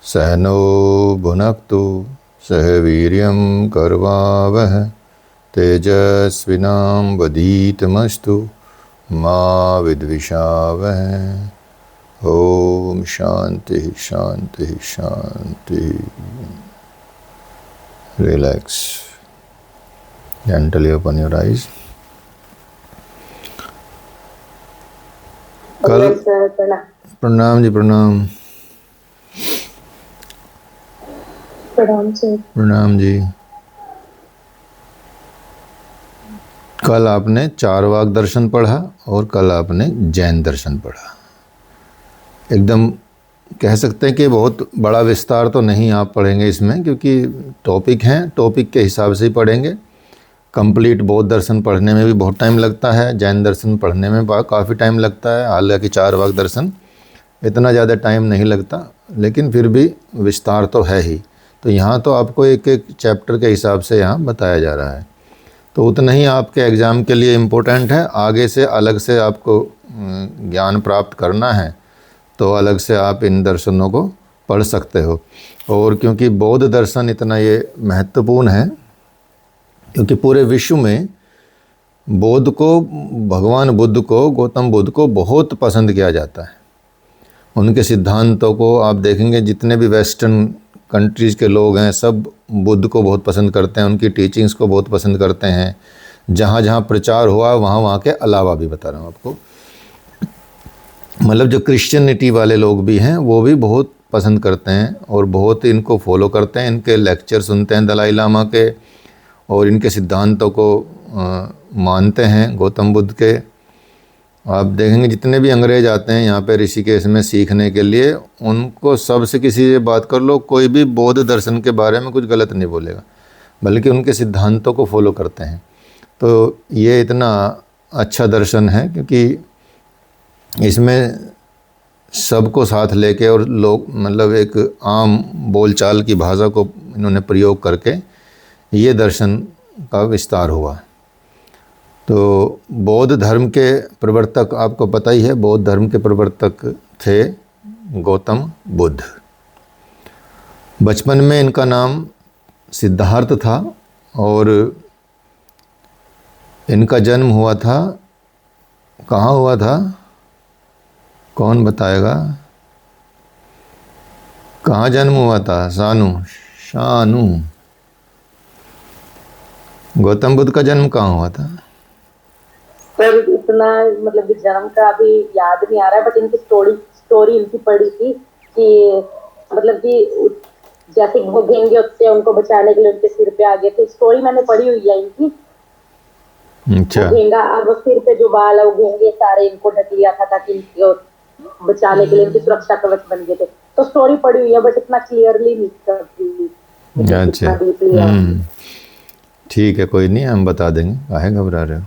सहनो भुनक्तु सह वीर्यं करवावह तेजस्विनावधीतमस्तु मा विद्विषावह। ओम शांति शांति शांति। Relax, gently open your eyes। कल प्रणाम जी, प्रणाम प्रणाम जी। कल आपने चारवाक दर्शन पढ़ा और कल आपने जैन दर्शन पढ़ा। एकदम कह सकते हैं कि बहुत बड़ा विस्तार तो नहीं आप पढ़ेंगे इसमें, क्योंकि टॉपिक हैं, टॉपिक के हिसाब से ही पढ़ेंगे। कंप्लीट बौद्ध दर्शन पढ़ने में भी बहुत टाइम लगता है, जैन दर्शन पढ़ने में काफ़ी टाइम लगता है। हालांकि चारवाक दर्शन इतना ज़्यादा टाइम नहीं लगता, लेकिन फिर भी विस्तार तो है ही। तो यहाँ तो आपको एक एक चैप्टर के हिसाब से यहाँ बताया जा रहा है, तो उतना ही आपके एग्ज़ाम के लिए इम्पोर्टेंट है। आगे से अलग से आपको ज्ञान प्राप्त करना है तो अलग से आप इन दर्शनों को पढ़ सकते हो। और क्योंकि बौद्ध दर्शन इतना ये महत्वपूर्ण है, क्योंकि पूरे विश्व में बौद्ध को, भगवान बुद्ध को, गौतम बुद्ध को बहुत पसंद किया जाता है। उनके सिद्धांतों को आप देखेंगे, जितने भी वेस्टर्न कंट्रीज़ के लोग हैं सब बुद्ध को बहुत पसंद करते हैं, उनकी टीचिंग्स को बहुत पसंद करते हैं। जहाँ जहाँ प्रचार हुआ वहाँ वहाँ के अलावा भी बता रहा हूँ आपको, मतलब जो क्रिश्चियनिटी वाले लोग भी हैं वो भी बहुत पसंद करते हैं और बहुत इनको फॉलो करते हैं। इनके लेक्चर सुनते हैं दलाई लामा के, और इनके सिद्धांतों को मानते हैं, गौतम बुद्ध के। आप देखेंगे जितने भी अंग्रेज आते हैं यहाँ पे ऋषिकेश में सीखने के लिए, उनको सबसे किसी से बात कर लो, कोई भी बौद्ध दर्शन के बारे में कुछ गलत नहीं बोलेगा, बल्कि उनके सिद्धांतों को फॉलो करते हैं। तो ये इतना अच्छा दर्शन है क्योंकि इसमें सबको साथ लेके और लोग, मतलब एक आम बोलचाल की भाषा को इन्होंने प्रयोग करके ये दर्शन का विस्तार हुआ। तो बौद्ध धर्म के प्रवर्तक आपको पता ही है, बौद्ध धर्म के प्रवर्तक थे गौतम बुद्ध। बचपन में इनका नाम सिद्धार्थ था और इनका जन्म हुआ था, कहाँ हुआ था, कौन बताएगा? कहाँ जन्म हुआ था? शानू। गौतम बुद्ध का जन्म कहाँ हुआ था? सर इतना मतलब जन्म का अभी याद नहीं आ रहा है, बट इनकी स्टोरी इनकी पढ़ी थी कि मतलब कि जैसे वो घेंगे होते हैं, उनको बचाने के लिए उनके सिर पे आ गए थे। स्टोरी मैंने पढ़ी हुई है इनकी। अच्छा। घेंगा और सिर पे जो बाल है वो घेंगे सारे इनको ढक लिया था ताकि इनको बचाने के लिए इनकी सुरक्षा कवच बन गए थे। तो स्टोरी पढ़ी हुई है बट इतना क्लियरली नहीं करती। अच्छा, ठीक है, कोई नहीं, हम बता देंगे, काहे घबरा रहे हो।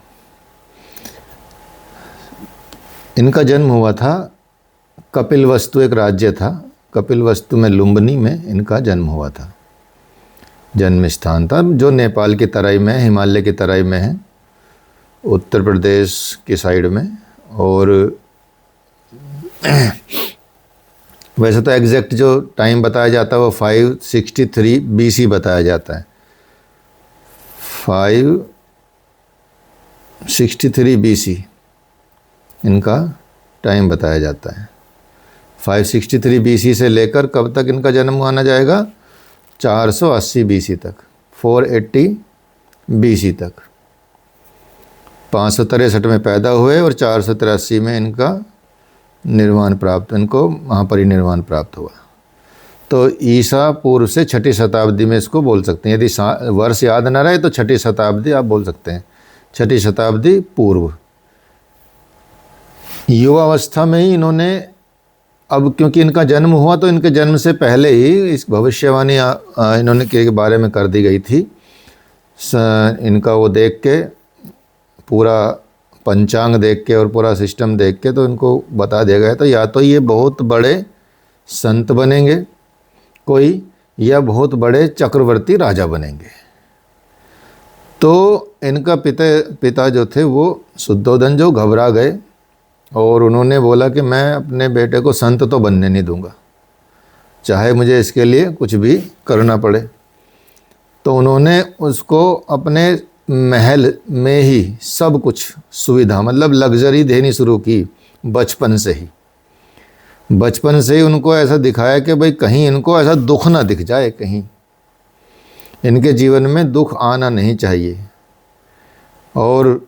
इनका जन्म हुआ था कपिलवस्तु, एक राज्य था कपिलवस्तु में, लुम्बिनी में इनका जन्म हुआ था। जन्म स्थान था जो नेपाल की तराई में, हिमालय की तराई में है, उत्तर प्रदेश की साइड में। और वैसे तो एग्जैक्ट जो टाइम बताया जाता है वो 563 BC बताया जाता है। 563 BC इनका टाइम बताया जाता है। 563 BC से लेकर कब तक इनका जन्म माना जाएगा? 480 BC तक, 480 BC तक। 563 में पैदा हुए और 483 में इनका निर्वाण प्राप्त, इनको महापरिनिर्वाण प्राप्त हुआ। तो ईसा पूर्व से 6ठी शताब्दी में इसको बोल सकते हैं। यदि वर्ष याद न रहे तो 6ठी शताब्दी आप बोल सकते हैं, 6ठी शताब्दी पूर्व। युवावस्था में ही इन्होंने, अब क्योंकि इनका जन्म हुआ तो इनके जन्म से पहले ही इस भविष्यवाणी इन्होंने के बारे में कर दी गई थी। इनका वो देख के, पूरा पंचांग देख के और पूरा सिस्टम देख के तो इनको बता दिया गया था, या तो ये बहुत बड़े संत बनेंगे कोई, या बहुत बड़े चक्रवर्ती राजा बनेंगे। तो इनका पिता जो थे वो शुद्धोधन, जो घबरा गए और उन्होंने बोला कि मैं अपने बेटे को संत तो बनने नहीं दूंगा। चाहे मुझे इसके लिए कुछ भी करना पड़े। तो उन्होंने उसको अपने महल में ही सब कुछ सुविधा, मतलब लग्जरी देनी शुरू की बचपन से ही। बचपन से ही उनको ऐसा दिखाया कि भाई कहीं इनको ऐसा दुख ना दिख जाए, कहीं इनके जीवन में दुख आना नहीं चाहिए, और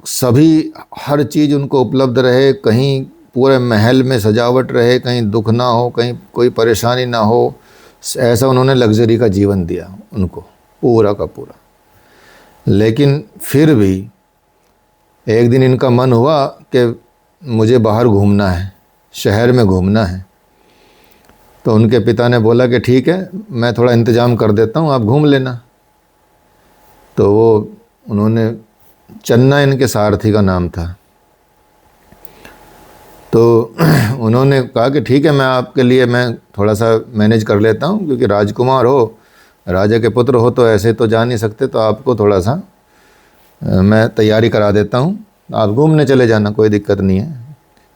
सभी हर चीज़ उनको उपलब्ध रहे, कहीं पूरे महल में सजावट रहे, कहीं दुख ना हो, कहीं कोई परेशानी ना हो। ऐसा उन्होंने लग्जरी का जीवन दिया उनको पूरा का पूरा। लेकिन फिर भी एक दिन इनका मन हुआ कि मुझे बाहर घूमना है, शहर में घूमना है। तो उनके पिता ने बोला कि ठीक है, मैं थोड़ा इंतज़ाम कर देता हूँ, आप घूम लेना। तो वो उन्होंने, चन्ना इनके सारथी का नाम था, तो उन्होंने कहा कि ठीक है, मैं आपके लिए मैं थोड़ा सा मैनेज कर लेता हूँ, क्योंकि राजकुमार हो, राजा के पुत्र हो, तो ऐसे तो जा नहीं सकते, तो आपको थोड़ा सा मैं तैयारी करा देता हूँ, आप घूमने चले जाना, कोई दिक्कत नहीं है।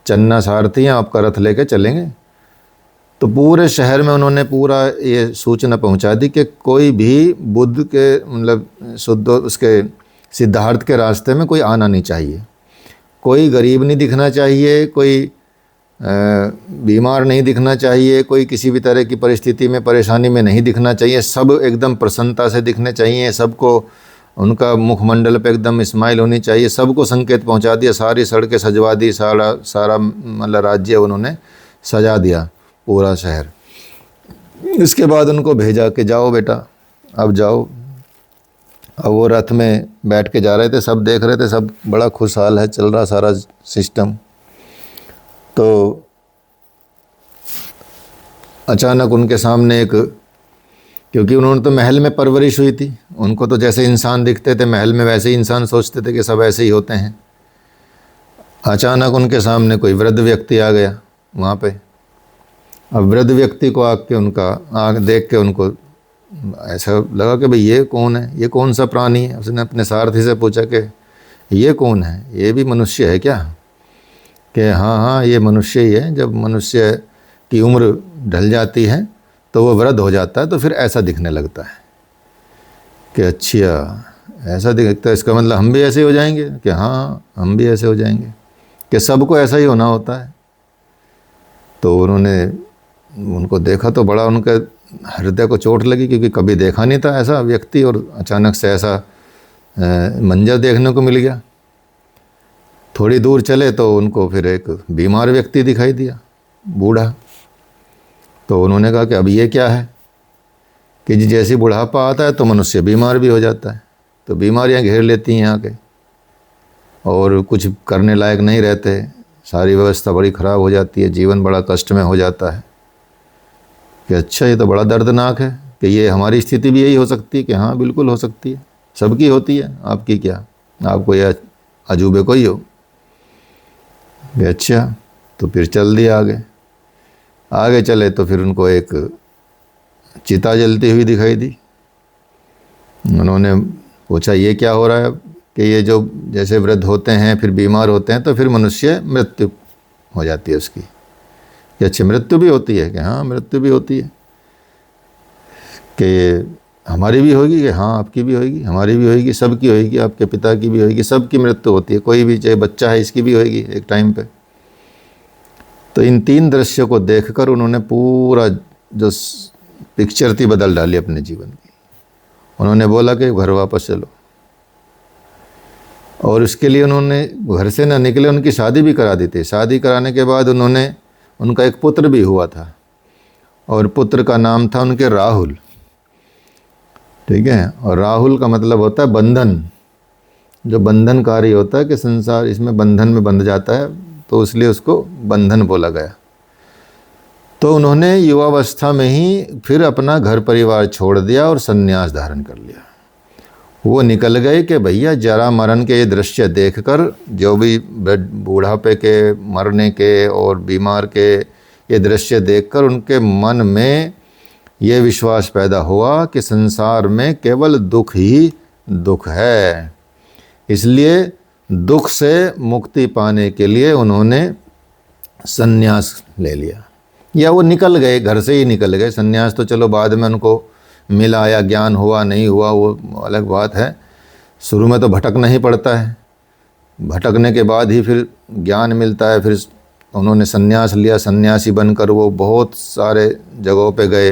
चन्ना सारथी हैं, आपका रथ लेके चलेंगे। तो पूरे शहर में उन्होंने पूरा ये सूचना पहुंचा दी कि कोई भी बुद्ध के, मतलब शुद्ध उसके सिद्धार्थ के रास्ते में कोई आना नहीं चाहिए, कोई गरीब नहीं दिखना चाहिए, कोई बीमार नहीं दिखना चाहिए, कोई किसी भी तरह की परिस्थिति में परेशानी में नहीं दिखना चाहिए, सब एकदम प्रसन्नता से दिखने चाहिए, सबको उनका मुखमंडल पे एकदम स्माइल होनी चाहिए। सबको संकेत पहुंचा दिया, सारी सड़कें सजवा दी, सारा मतलब राज्य उन्होंने सजा दिया, पूरा शहर। इसके बाद उनको भेजा कि जाओ बेटा, अब जाओ। अब वो रथ में बैठ के जा रहे थे, सब देख रहे थे, सब बड़ा खुशहाल है, चल रहा सारा सिस्टम। तो अचानक उनके सामने एक, क्योंकि उन्होंने तो महल में परवरिश हुई थी, उनको तो जैसे इंसान दिखते थे महल में, वैसे ही इंसान सोचते थे कि सब ऐसे ही होते हैं। अचानक उनके सामने कोई वृद्ध व्यक्ति आ गया वहाँ पे। अब वृद्ध व्यक्ति को आके उनका आग देख के उनको ऐसा लगा कि भाई ये कौन है, ये कौन सा प्राणी है। उसने अपने सारथी से पूछा कि ये कौन है, ये भी मनुष्य है क्या? कि हाँ हाँ, ये मनुष्य ही है। जब मनुष्य की उम्र ढल जाती है तो वो वृद्ध हो जाता है, तो फिर ऐसा दिखने लगता है। कि अच्छा ऐसा दिखता है, इसका मतलब हम भी ऐसे हो जाएंगे? कि हाँ, हम भी ऐसे हो जाएंगे, कि सबको ऐसा ही होना होता है। तो उन्होंने उनको देखा तो बड़ा उनके हृदय को चोट लगी, क्योंकि कभी देखा नहीं था ऐसा व्यक्ति, और अचानक से ऐसा मंजर देखने को मिल गया। थोड़ी दूर चले तो उनको फिर एक बीमार व्यक्ति दिखाई दिया, बूढ़ा। तो उन्होंने कहा कि अब ये क्या है, कि जैसे बुढ़ापा आता है तो मनुष्य बीमार भी हो जाता है, तो बीमारियां घेर लेती हैं यहाँ के, और कुछ करने लायक नहीं रहते, सारी व्यवस्था बड़ी ख़राब हो जाती है, जीवन बड़ा कष्ट में हो जाता है। कि अच्छा, ये तो बड़ा दर्दनाक है, कि ये हमारी स्थिति भी यही हो सकती है? कि हाँ बिल्कुल हो सकती है, सबकी होती है, आपकी क्या, आपको यह अजूबे को ही हो। कि अच्छा, तो फिर चल दिया आगे चले तो फिर उनको एक चिता जलती हुई दिखाई दी। उन्होंने पूछा ये क्या हो रहा है? कि ये जो जैसे वृद्ध होते हैं फिर बीमार होते हैं तो फिर मनुष्य मृत्यु हो जाती है उसकी। कि अच्छी मृत्यु भी होती है? कि हाँ मृत्यु भी होती है। कि हमारी भी होगी? कि हाँ आपकी भी होगी, हमारी भी होगी, सबकी होगी, आपके पिता की भी होगी, सबकी मृत्यु होती है, कोई भी चाहे बच्चा है इसकी भी होगी एक टाइम पे। तो इन तीन दृश्यों को देखकर उन्होंने पूरा जो पिक्चर थी बदल डाली अपने जीवन की। उन्होंने बोला कि घर वापस चलो, और उसके लिए उन्होंने घर से ना निकले, उनकी शादी भी करा दी थी। शादी कराने के बाद उनका एक पुत्र भी हुआ था, और पुत्र का नाम था उनके राहुल। ठीक है, और राहुल का मतलब होता है बंधन, जो बंधनकारी होता है, कि संसार इसमें बंधन में बंध जाता है, तो इसलिए उसको बंधन बोला गया। तो उन्होंने युवावस्था में ही फिर अपना घर परिवार छोड़ दिया और संन्यास धारण कर लिया। वो निकल गए कि भैया जरा मरण के ये दृश्य देखकर, जो भी बूढ़ापे के, मरने के और बीमार के ये दृश्य देखकर उनके मन में ये विश्वास पैदा हुआ कि संसार में केवल दुख ही दुख है। इसलिए दुख से मुक्ति पाने के लिए उन्होंने संन्यास ले लिया। या वो निकल गए, घर से ही निकल गए। सन्यास तो चलो बाद में उनको मिला या ज्ञान हुआ नहीं हुआ वो अलग बात है, शुरू में तो भटकना ही पड़ता है, भटकने के बाद ही फिर ज्ञान मिलता है। फिर उन्होंने सन्यास लिया, सन्यासी बनकर वो बहुत सारे जगहों पे गए,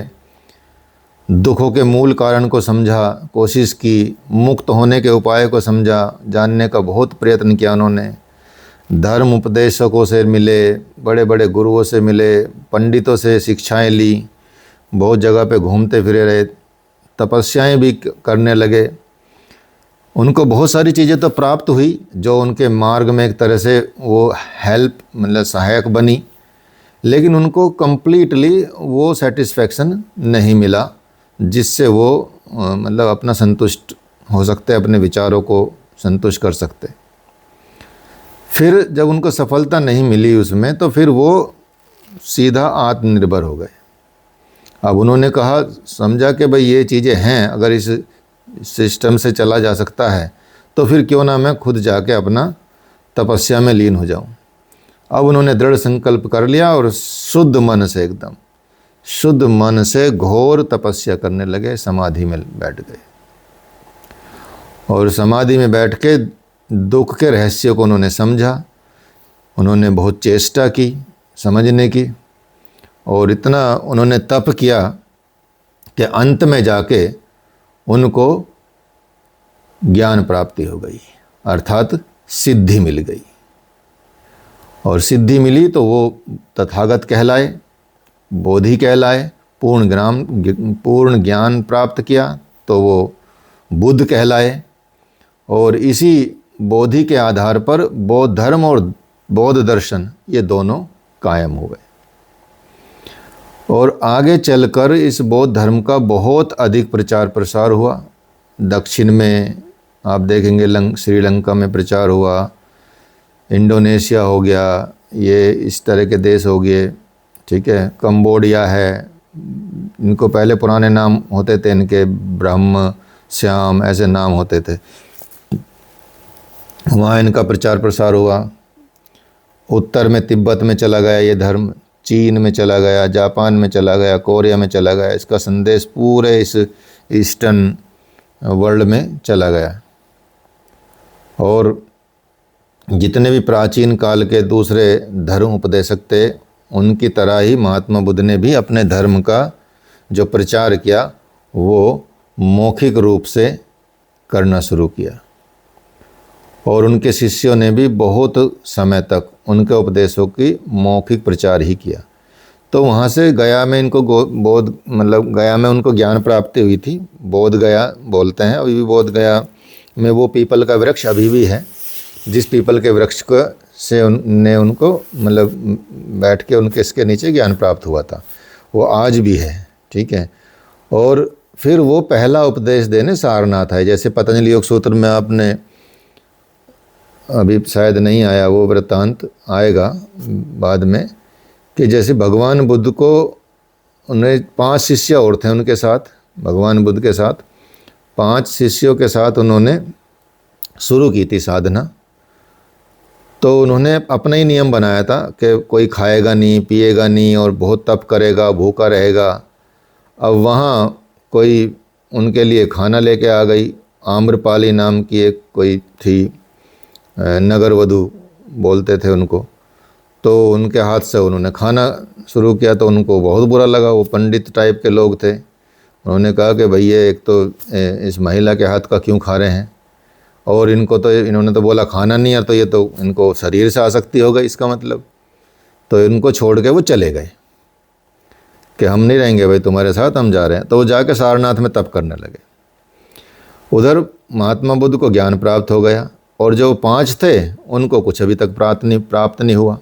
दुखों के मूल कारण को समझा, कोशिश की, मुक्त होने के उपाय को समझा, जानने का बहुत प्रयत्न किया उन्होंने। धर्म उपदेशकों से मिले, बड़े बड़े गुरुओं से मिले, पंडितों से शिक्षाएं ली, बहुत जगह पे घूमते फिरे रहे, तपस्याएं भी करने लगे। उनको बहुत सारी चीज़ें तो प्राप्त हुई जो उनके मार्ग में एक तरह से वो हेल्प मतलब सहायक बनी, लेकिन उनको कम्प्लीटली वो सेटिस्फैक्शन नहीं मिला जिससे वो मतलब अपना संतुष्ट हो सकते, अपने विचारों को संतुष्ट कर सकते। फिर जब उनको सफलता नहीं मिली उसमें, तो फिर वो सीधा आत्मनिर्भर हो गए। अब उन्होंने कहा, समझा कि भाई ये चीज़ें हैं, अगर इस सिस्टम से चला जा सकता है तो फिर क्यों ना मैं खुद जाके अपना तपस्या में लीन हो जाऊं। अब उन्होंने दृढ़ संकल्प कर लिया और शुद्ध मन से, एकदम शुद्ध मन से घोर तपस्या करने लगे, समाधि में बैठ गए। और समाधि में बैठ के दुख के रहस्य को उन्होंने समझा, उन्होंने बहुत चेष्टा की समझने की, और इतना उन्होंने तप किया कि अंत में जाके उनको ज्ञान प्राप्ति हो गई, अर्थात सिद्धि मिल गई। और सिद्धि मिली तो वो तथागत कहलाए, बोधि कहलाए, पूर्ण ज्ञान प्राप्त किया तो वो बुद्ध कहलाए। और इसी बोधि के आधार पर बौद्ध धर्म और बौद्ध दर्शन ये दोनों कायम हो गए। और आगे चलकर इस बौद्ध धर्म का बहुत अधिक प्रचार प्रसार हुआ। दक्षिण में आप देखेंगे श्रीलंका में प्रचार हुआ, इंडोनेशिया हो गया, ये इस तरह के देश हो गए, ठीक है। कंबोडिया है, इनको पहले पुराने नाम होते थे, इनके ब्रह्म श्याम ऐसे नाम होते थे, वहाँ इनका प्रचार प्रसार हुआ। उत्तर में तिब्बत में चला गया ये धर्म, चीन में चला गया, जापान में चला गया, कोरिया में चला गया, इसका संदेश पूरे इस ईस्टर्न वर्ल्ड में चला गया। और जितने भी प्राचीन काल के दूसरे धर्म उपदेशक थे, उनकी तरह ही महात्मा बुद्ध ने भी अपने धर्म का जो प्रचार किया वो मौखिक रूप से करना शुरू किया। और उनके शिष्यों ने भी बहुत समय तक उनके उपदेशों की मौखिक प्रचार ही किया। तो वहाँ से गया में इनको बोध मतलब गया में उनको ज्ञान प्राप्ति हुई थी। बोध गया बोलते हैं, अभी भी बोध गया में वो पीपल का वृक्ष अभी भी है, जिस पीपल के वृक्ष को से उनको मतलब बैठ के उनके इसके नीचे ज्ञान प्राप्त हुआ था, वो आज भी है, ठीक है। और फिर वो पहला उपदेश देने सारनाथ है। जैसे पतंजलि योग सूत्र में आपने अभी शायद नहीं आया, वो वृत्तांत आएगा बाद में, कि जैसे भगवान बुद्ध को उन्हें 5 शिष्य और थे उनके साथ, भगवान बुद्ध के साथ 5 शिष्यों के साथ उन्होंने शुरू की थी साधना। तो उन्होंने अपना ही नियम बनाया था कि कोई खाएगा नहीं, पिएगा नहीं और बहुत तप करेगा, भूखा रहेगा। अब वहाँ कोई उनके लिए खाना लेके आ गई, आम्रपाली नाम की एक कोई थी, नगर वधू बोलते थे उनको। तो उनके हाथ से उन्होंने खाना शुरू किया तो उनको बहुत बुरा लगा, वो पंडित टाइप के लोग थे। उन्होंने कहा कि भैया एक तो इस महिला के हाथ का क्यों खा रहे हैं, और इनको तो इन्होंने तो बोला खाना नहीं है, तो ये तो इनको शरीर से आसक्ति हो गई इसका मतलब। तो इनको छोड़ के वो चले गए कि हम नहीं रहेंगे भाई तुम्हारे साथ, हम जा रहे हैं। तो वो जाके सारनाथ में तप करने लगे। उधर महात्मा बुद्ध को ज्ञान प्राप्त हो गया, और जो 5 थे उनको कुछ अभी तक प्राप्त नहीं हुआ।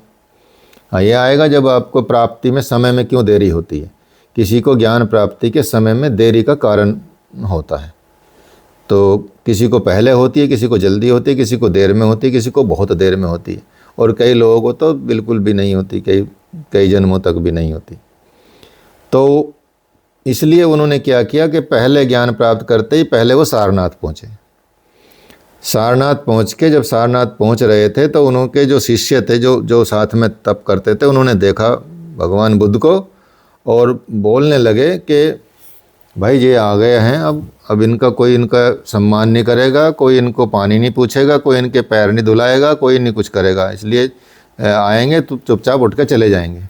हाँ, ये आएगा जब आपको प्राप्ति में समय में क्यों देरी होती है। किसी को ज्ञान प्राप्ति के समय में देरी का कारण होता है। तो किसी को पहले होती है, किसी को जल्दी होती है, किसी को देर में होती है, किसी को बहुत देर में होती है, और कई लोगों को तो बिल्कुल भी नहीं होती, कई जन्मों तक भी नहीं होती। तो इसलिए उन्होंने क्या किया कि पहले ज्ञान प्राप्त करते ही पहले वो सारनाथ पहुँचे। सारनाथ पहुँच के जब सारनाथ पहुँच रहे थे तो उनके जो शिष्य थे जो साथ में तप करते थे, उन्होंने देखा भगवान बुद्ध को और बोलने लगे कि भाई ये आ गए हैं, अब इनका कोई इनका सम्मान नहीं करेगा, कोई इनको पानी नहीं पूछेगा, कोई इनके पैर नहीं धुलाएगा, कोई नहीं कुछ करेगा, इसलिए आएंगे तो चुपचाप उठ के चले जाएंगे।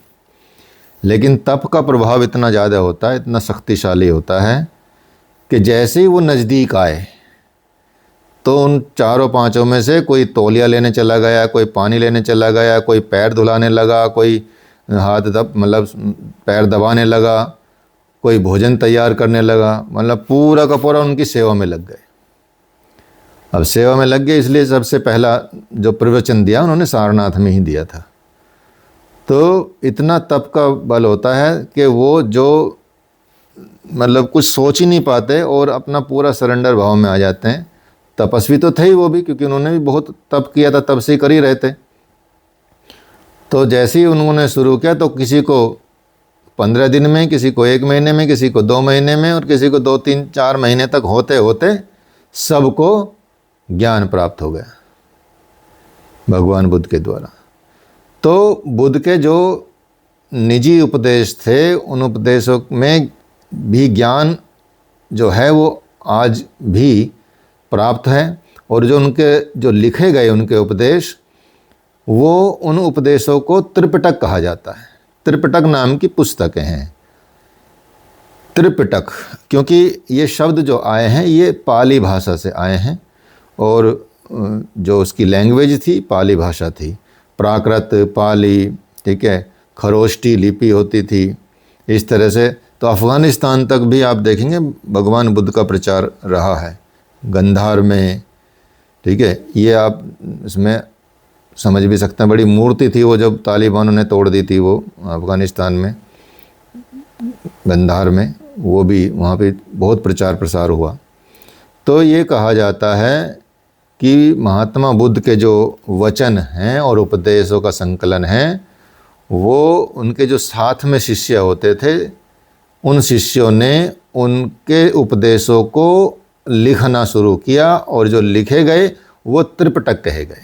लेकिन तप का प्रभाव इतना ज़्यादा होता है, इतना शक्तिशाली होता है कि जैसे ही वो नज़दीक आए तो उन चारों पांचों में से कोई तौलिया लेने चला गया, कोई पानी लेने चला गया, कोई पैर धुलाने लगा, कोई हाथ मतलब पैर दबाने लगा, कोई भोजन तैयार करने लगा, मतलब पूरा का पूरा उनकी सेवा में लग गए। अब सेवा में लग गए इसलिए सबसे पहला जो प्रवचन दिया उन्होंने सारनाथ में ही दिया था। तो इतना तप का बल होता है कि वो जो मतलब कुछ सोच ही नहीं पाते और अपना पूरा सरेंडर भाव में आ जाते हैं। तपस्वी तो थे ही वो भी, क्योंकि उन्होंने भी बहुत तप किया था, तब से ही कर ही रहे थे। तो जैसे ही उन्होंने शुरू किया तो किसी को 15 दिन में, किसी को 1 महीने में, किसी को 2 महीने में और किसी को 2, 3, 4 महीने तक होते होते सबको ज्ञान प्राप्त हो गया भगवान बुद्ध के द्वारा। तो बुद्ध के जो निजी उपदेश थे उन उपदेशों में भी ज्ञान जो है वो आज भी प्राप्त है, और जो उनके जो लिखे गए उनके उपदेश, वो उन उपदेशों को त्रिपिटक कहा जाता है। त्रिपिटक नाम की पुस्तकें हैं। त्रिपिटक क्योंकि ये शब्द जो आए हैं ये पाली भाषा से आए हैं, और जो उसकी लैंग्वेज थी पाली भाषा थी, प्राकृत, पाली, ठीक है, खरोष्टी लिपि होती थी इस तरह से। तो अफ़गानिस्तान तक भी आप देखेंगे भगवान बुद्ध का प्रचार रहा है, गंधार में, ठीक है। ये आप इसमें समझ भी सकते हैं, बड़ी मूर्ति थी वो जब तालिबानों ने तोड़ दी थी वो अफ़गानिस्तान में, गंधार में, वो भी वहाँ पे बहुत प्रचार प्रसार हुआ। तो ये कहा जाता है कि महात्मा बुद्ध के जो वचन हैं और उपदेशों का संकलन है, वो उनके जो साथ में शिष्य होते थे उन शिष्यों ने उनके उपदेशों को लिखना शुरू किया, और जो लिखे गए वो त्रिपिटक कहे गए।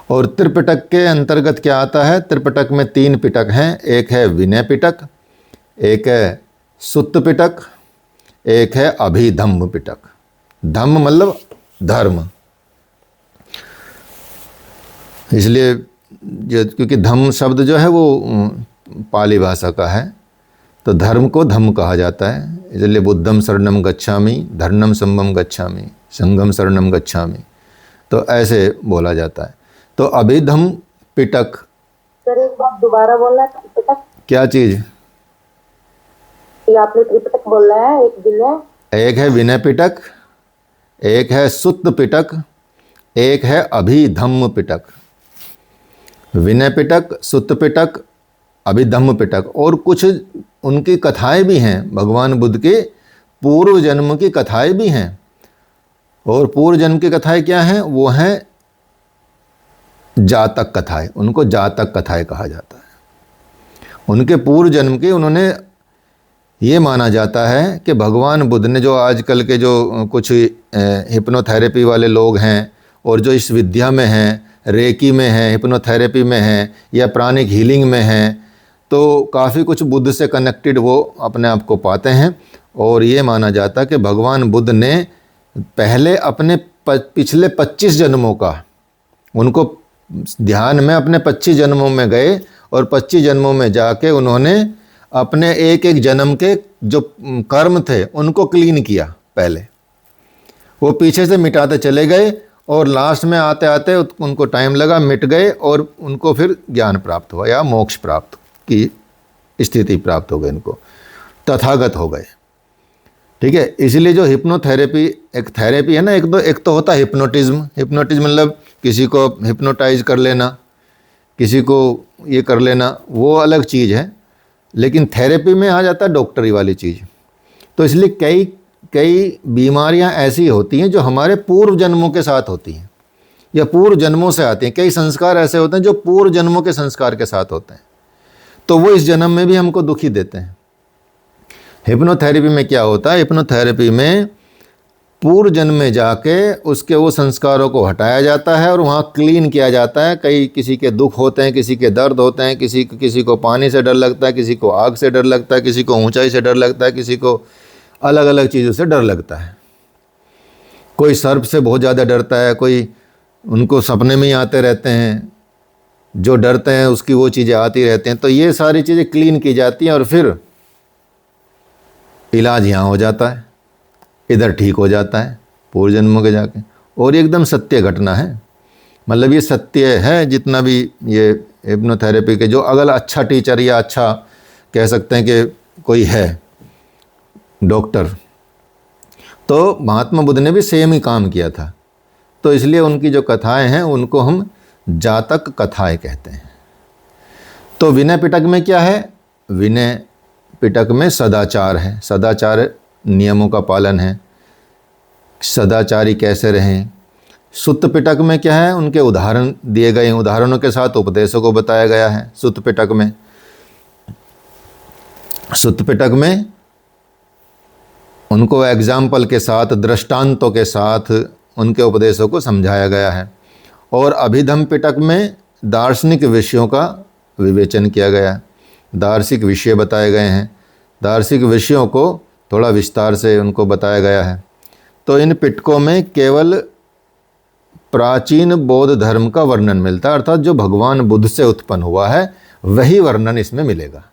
और त्रिपिटक के अंतर्गत क्या आता है? त्रिपिटक में 3 पिटक हैं, एक है विनय पिटक, एक है सुत्त पिटक, एक है अभिधम्म पिटक। धम्म मतलब धर्म, इसलिए क्योंकि धम्म शब्द जो है वो पाली भाषा का है, तो धर्म को धम्म कहा जाता है। इसलिए बुद्धम शरणम गच्छामि, धर्मम संभम गच्छामि, संघम शरणम गच्छामि, तो ऐसे बोला जाता है। तो अभिधम्म पिटक। सर एक बार दोबारा बोलना, त्रिपिटक क्या चीज? ये आपने त्रिपिटक बोला है, एक है विनय पिटक, एक है सुत्त पिटक, एक है अभिधम्म पिटक। विनय पिटक, सुत्त पिटक, अभिधम्म पिटक। और कुछ उनकी कथाएं भी हैं, भगवान बुद्ध के पूर्व जन्म की कथाएं भी हैं। और पूर्व जन्म की कथाएं क्या हैं? वो हैं जातक कथाएं, उनको जातक कथाएं कहा जाता है। उनके पूर्व जन्म की, उन्होंने ये माना जाता है कि भगवान बुद्ध ने, जो आजकल के जो कुछ हिप्नोथेरेपी वाले लोग हैं और जो इस विद्या में हैं, रेकी में हैं, हिप्नोथेरेपी में हैं या प्राणिक हीलिंग में हैं, तो काफ़ी कुछ बुद्ध से कनेक्टेड वो अपने आप को पाते हैं। और ये माना जाता है कि भगवान बुद्ध ने पहले अपने पिछले 25 जन्मों का, उनको ध्यान में अपने 25 जन्मों में गए और 25 जन्मों में जाके उन्होंने अपने एक एक जन्म के जो कर्म थे उनको क्लीन किया। पहले वो पीछे से मिटाते चले गए और लास्ट में आते आते उनको टाइम लगा, मिट गए और उनको फिर ज्ञान प्राप्त हुआ या मोक्ष प्राप्त की स्थिति प्राप्त हो गई, उनको तथागत हो गए। ठीक है, इसलिए जो हिप्नोथेरेपी एक थेरेपी है ना, एक तो होता है हिप्नोटिज्म। हिप्नोटिज्म मतलब किसी को हिप्नोटाइज कर लेना, किसी को ये कर लेना, वो अलग चीज़ है। लेकिन थेरेपी में आ जाता है डॉक्टरी वाली चीज़। तो इसलिए कई बीमारियां ऐसी होती हैं जो हमारे पूर्व जन्मों के साथ होती हैं या पूर्व जन्मों से आती हैं। कई संस्कार ऐसे होते हैं जो पूर्व जन्मों के संस्कार के साथ होते हैं, तो वो इस जन्म में भी हमको दुखी देते हैं। हिप्नोथेरेपी में क्या होता है? हिप्नोथेरेपी में पूर्व जन्म में जाके उसके वो संस्कारों को हटाया जाता है और वहाँ क्लीन किया जाता है। कई किसी के दुख होते हैं, किसी के दर्द होते हैं, किसी को पानी से डर लगता है, किसी को आग से डर लगता है, किसी को ऊंचाई से डर लगता है, किसी को अलग अलग चीज़ों से डर लगता है। कोई सर्प से बहुत ज़्यादा डरता है, कोई उनको सपने में ही आते रहते हैं, जो डरते हैं उसकी वो चीज़ें आती रहती हैं। तो ये सारी चीज़ें क्लीन की जाती हैं और फिर इलाज यहाँ हो जाता है, इधर ठीक हो जाता है पूर्व जन्मों के जाके। और ये एकदम सत्य घटना है, मतलब ये सत्य है। जितना भी ये हिप्नोथेरेपी के जो अगर अच्छा टीचर या अच्छा कह सकते हैं कि कोई है डॉक्टर, तो महात्मा बुद्ध ने भी सेम ही काम किया था। तो इसलिए उनकी जो कथाएं हैं उनको हम जातक कथाएं कहते हैं। तो विनय पिटक में क्या है? विनय पिटक में सदाचार है, सदाचार नियमों का पालन है, सदाचारी कैसे रहें। सुत्त पिटक में क्या है? उनके उदाहरण दिए गए हैं, उदाहरणों के साथ उपदेशों को बताया गया है। सुत्त पिटक में उनको एग्जाम्पल के साथ, दृष्टांतों के साथ उनके उपदेशों को समझाया गया है। और अभिधम पिटक में दार्शनिक विषयों का विवेचन किया गया है, दार्शनिक विषय बताए गए हैं, दार्शनिक विषयों को थोड़ा विस्तार से उनको बताया गया है। तो इन पिटकों में केवल प्राचीन बौद्ध धर्म का वर्णन मिलता है, अर्थात जो भगवान बुद्ध से उत्पन्न हुआ है वही वर्णन इसमें मिलेगा।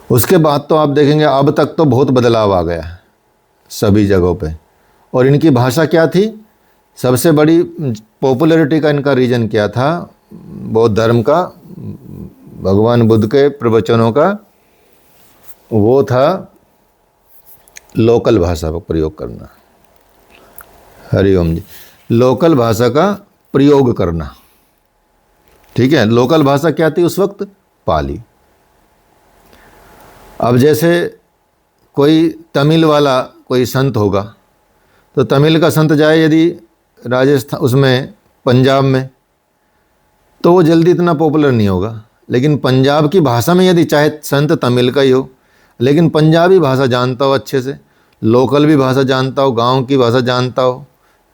उसके बाद तो आप देखेंगे अब तक तो बहुत बदलाव आ गया है सभी जगहों पे। और इनकी भाषा क्या थी? सबसे बड़ी पॉपुलैरिटी का इनका रीजन क्या था बौद्ध धर्म का, भगवान बुद्ध के प्रवचनों का? वो था लोकल भाषा का प्रयोग करना। हरिओम जी। लोकल भाषा का प्रयोग करना, ठीक है। लोकल भाषा क्या थी उस वक्त? पाली। अब जैसे कोई तमिल वाला कोई संत होगा तो तमिल का संत जाए यदि राजस्थान उसमें पंजाब में, तो वो जल्दी इतना पॉपुलर नहीं होगा। लेकिन पंजाब की भाषा में यदि चाहे संत तमिल का ही हो, लेकिन पंजाबी भाषा जानता हो अच्छे से, लोकल भी भाषा जानता हो, गांव की भाषा जानता हो,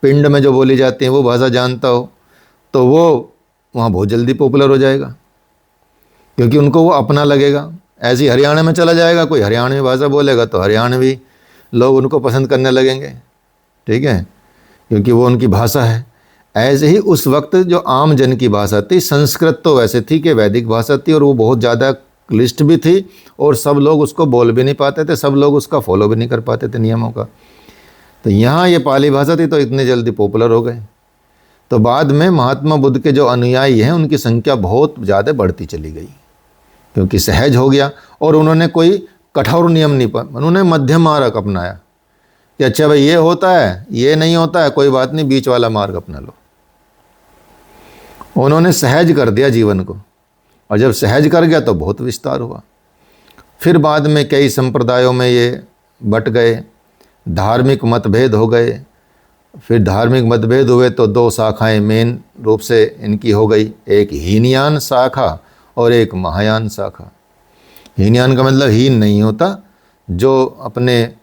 पिंड में जो बोली जाती है वो भाषा जानता हो, तो वो वहाँ बहुत जल्दी पॉपुलर हो जाएगा, क्योंकि उनको वो अपना लगेगा। ऐसे ही हरियाणा में चला जाएगा, कोई हरियाणवी भाषा बोलेगा तो हरियाणवी लोग उनको पसंद करने लगेंगे, ठीक है, क्योंकि वो उनकी भाषा है। ऐसे ही उस वक्त जो आम जन की भाषा थी, संस्कृत तो वैसे थी कि वैदिक भाषा थी और वो बहुत ज़्यादा क्लिष्ट भी थी और सब लोग उसको बोल भी नहीं पाते थे, सब लोग उसका फॉलो भी नहीं कर पाते थे नियमों का। तो यहाँ ये पाली भाषा थी तो इतने जल्दी पॉपुलर हो गए। तो बाद में महात्मा बुद्ध के जो अनुयायी हैं उनकी संख्या बहुत ज़्यादा बढ़ती चली गई, क्योंकि सहज हो गया और उन्होंने कोई कठोर नियम नहीं पाया, उन्होंने मध्यम मार्ग अपनाया कि अच्छा भाई ये होता है, ये नहीं होता है, कोई बात नहीं, बीच वाला मार्ग अपना लो। उन्होंने सहज कर दिया जीवन को, और जब सहज कर गया तो बहुत विस्तार हुआ। फिर बाद में कई संप्रदायों में ये बट गए, धार्मिक मतभेद हो गए। फिर धार्मिक मतभेद हुए तो दो शाखाएं मेन रूप से इनकी हो गई, एक हीनयान शाखा और एक महायान शाखा। हीनयान का मतलब हीन नहीं होता, जो अपने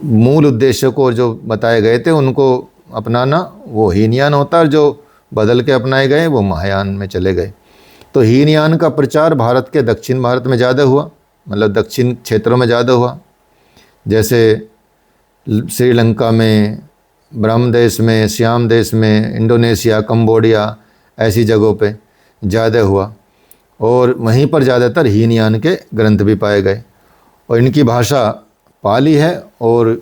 मूल उद्देश्य को जो बताए गए थे उनको अपनाना वो हीनयान होता है, जो बदल के अपनाए गए वो महायान में चले गए। तो हीनयान का प्रचार भारत के दक्षिण भारत में ज़्यादा हुआ, मतलब दक्षिण क्षेत्रों में ज़्यादा हुआ, जैसे श्रीलंका में, ब्रह्म देश में, श्याम देश में, इंडोनेशिया, कंबोडिया, ऐसी जगहों पे ज़्यादा हुआ। और वहीं पर ज़्यादातर हीनयान के ग्रंथ भी पाए गए और इनकी भाषा पाली है। और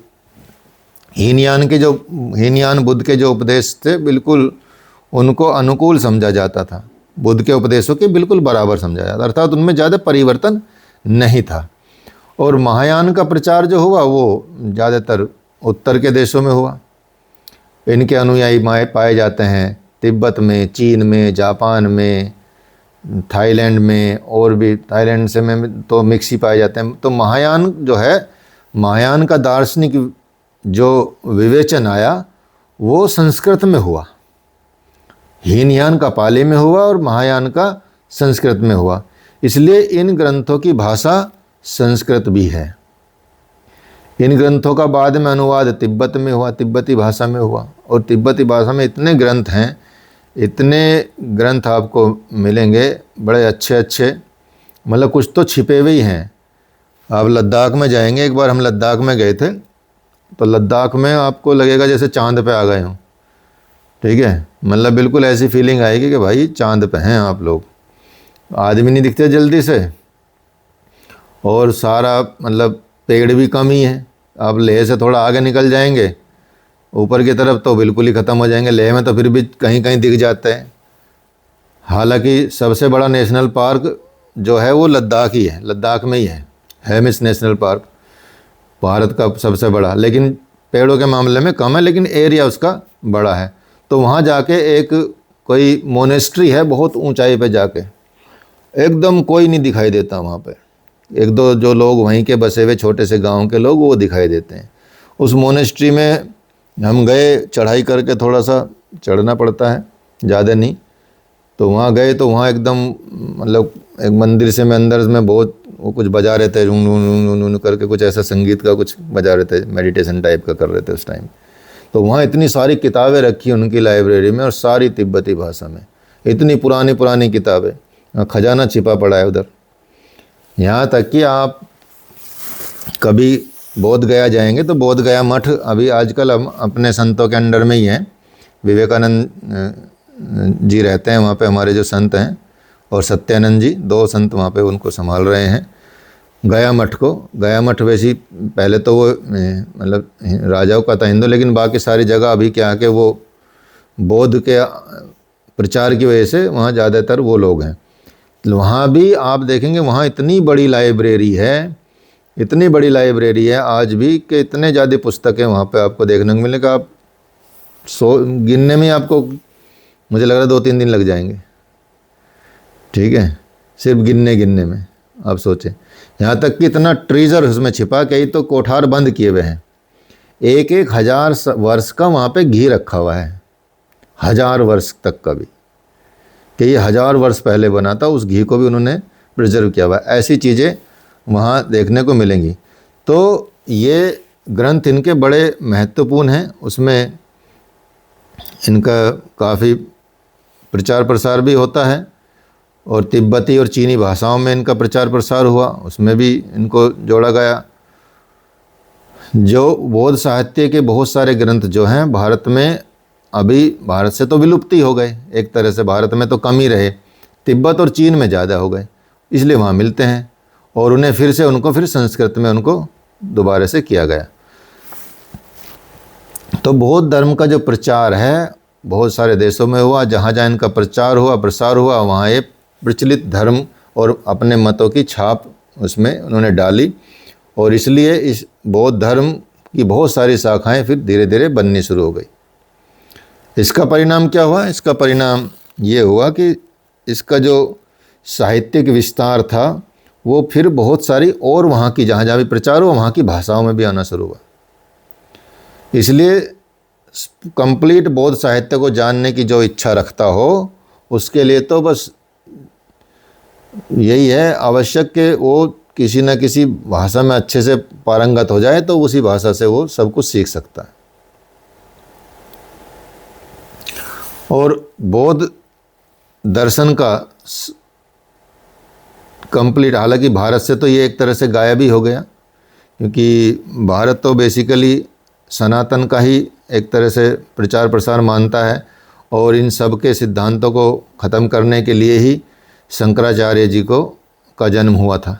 हीनयान बुद्ध के जो उपदेश थे बिल्कुल उनको अनुकूल समझा जाता था, बुद्ध के उपदेशों के बिल्कुल बराबर समझा जाता, अर्थात उनमें ज़्यादा परिवर्तन नहीं था। और महायान का प्रचार जो हुआ वो ज़्यादातर उत्तर के देशों में हुआ। इनके अनुयायी पाए जाते हैं तिब्बत में, चीन में, जापान में, थाईलैंड में, और भी थाईलैंड से में तो मिक्स ही पाए जाते हैं। तो महायान जो है, महायान का दार्शनिक जो विवेचन आया वो संस्कृत में हुआ, हीनयान का पाली में हुआ और महायान का संस्कृत में हुआ। इसलिए इन ग्रंथों की भाषा संस्कृत भी है। इन ग्रंथों का बाद में अनुवाद तिब्बत में हुआ, तिब्बती भाषा में हुआ, और तिब्बती भाषा में इतने ग्रंथ हैं, इतने ग्रंथ आपको मिलेंगे बड़े अच्छे अच्छे, मतलब कुछ तो छिपे हुए ही हैं। आप लद्दाख में जाएंगे, एक बार हम लद्दाख में गए थे, तो लद्दाख में आपको लगेगा जैसे चांद पे आ गए हों, ठीक है, मतलब बिल्कुल ऐसी फीलिंग आएगी कि भाई चांद पे हैं आप लोग, आदमी नहीं दिखते जल्दी से, और सारा मतलब पेड़ भी कम ही है। आप लेह से थोड़ा आगे निकल जाएंगे ऊपर की तरफ तो बिल्कुल ही ख़त्म हो जाएंगे। लेह में तो फिर भी कहीं कहीं दिख जाते हैं। हालांकि सबसे बड़ा नेशनल पार्क जो है वो लद्दाख ही है, लद्दाख में ही है हेमिस नेशनल पार्क, भारत का सबसे बड़ा, लेकिन पेड़ों के मामले में कम है, लेकिन एरिया उसका बड़ा है। तो वहाँ जाके एक कोई मोनेस्ट्री है बहुत ऊंचाई पे जाके, एकदम कोई नहीं दिखाई देता वहाँ पे, एक दो जो लोग वहीं के बसे हुए छोटे से गांव के लोग वो दिखाई देते हैं। उस मोनेस्ट्री में हम गए, चढ़ाई करके थोड़ा सा चढ़ना पड़ता है, ज़्यादा नहीं। तो वहाँ गए तो वहाँ एकदम मतलब एक मंदिर से में अंदर में बहुत वो कुछ बजा रहे थे, रून करके कुछ ऐसा संगीत का कुछ बजा रहे थे, मेडिटेशन टाइप का कर रहे थे उस टाइम। तो वहाँ इतनी सारी किताबें रखी उनकी लाइब्रेरी में, और सारी तिब्बती भाषा में, इतनी पुरानी पुरानी किताबें, खजाना छिपा पड़ा है उधर। यहाँ तक कि आप कभी बोध गया जाएंगे तो बोध गया मठ अभी आजकल हम अपने संतों के अंडर में ही है, विवेकानंद जी रहते हैं वहाँ पे, हमारे जो संत हैं, और सत्यानंद जी, दो संत वहाँ पे उनको संभाल रहे हैं गया मठ को। गया मठ वैसी पहले तो वो मतलब राजाओं का था हिंदू, लेकिन बाकी सारी जगह अभी क्या कि वो बौद्ध के प्रचार की वजह से वहाँ ज़्यादातर वो लोग हैं। वहाँ भी आप देखेंगे वहाँ इतनी बड़ी लाइब्रेरी है, इतनी बड़ी लाइब्रेरी है आज भी कि इतने ज़्यादा पुस्तकें वहाँ पे आपको देखने को मिलेगा। आप गिनने में आपको मुझे लग रहा है 2-3 दिन लग जाएंगे, ठीक है, सिर्फ गिनने में। आप सोचें, यहाँ तक कि इतना ट्रीजर उसमें छिपा, कई तो कोठार बंद किए हुए हैं, 1000 वर्ष का वहाँ पे घी रखा हुआ है, 1000 वर्ष तक का भी, कि ये 1000 वर्ष पहले बना था, उस घी को भी उन्होंने प्रिजर्व किया हुआ है। ऐसी चीज़ें वहाँ देखने को मिलेंगी। तो ये ग्रंथ इनके बड़े महत्वपूर्ण हैं, उसमें इनका काफ़ी प्रचार प्रसार भी होता है, और तिब्बती और चीनी भाषाओं में इनका प्रचार प्रसार हुआ, उसमें भी इनको जोड़ा गया। जो बौद्ध साहित्य के बहुत सारे ग्रंथ जो हैं भारत में, अभी भारत से तो विलुप्ति हो गए एक तरह से, भारत में तो कम ही रहे, तिब्बत और चीन में ज़्यादा हो गए, इसलिए वहाँ मिलते हैं, और उन्हें फिर से उनको फिर संस्कृत में उनको दोबारा से किया गया। तो बौद्ध धर्म का जो प्रचार है बहुत सारे देशों में हुआ, जहाँ जहाँ इनका प्रचार हुआ प्रसार हुआ, वहाँ ये प्रचलित धर्म और अपने मतों की छाप उसमें उन्होंने डाली, और इसलिए इस बौद्ध धर्म की बहुत सारी शाखाएं फिर धीरे धीरे बननी शुरू हो गई। इसका परिणाम क्या हुआ? इसका परिणाम ये हुआ कि इसका जो साहित्यिक विस्तार था वो फिर बहुत सारी और वहाँ की जहाँ जहाँ भी प्रचार हुआ वहाँ की भाषाओं में भी आना शुरू हुआ। इसलिए कंप्लीट बौद्ध साहित्य को जानने की जो इच्छा रखता हो उसके लिए तो बस यही है आवश्यक कि वो किसी न किसी भाषा में अच्छे से पारंगत हो जाए, तो उसी भाषा से वो सब कुछ सीख सकता है। और बौद्ध दर्शन का कंप्लीट, हालांकि भारत से तो ये एक तरह से गायब ही हो गया, क्योंकि भारत तो बेसिकली सनातन का ही एक तरह से प्रचार प्रसार मानता है, और इन सब के सिद्धांतों को ख़त्म करने के लिए ही शंकराचार्य जी का जन्म हुआ था।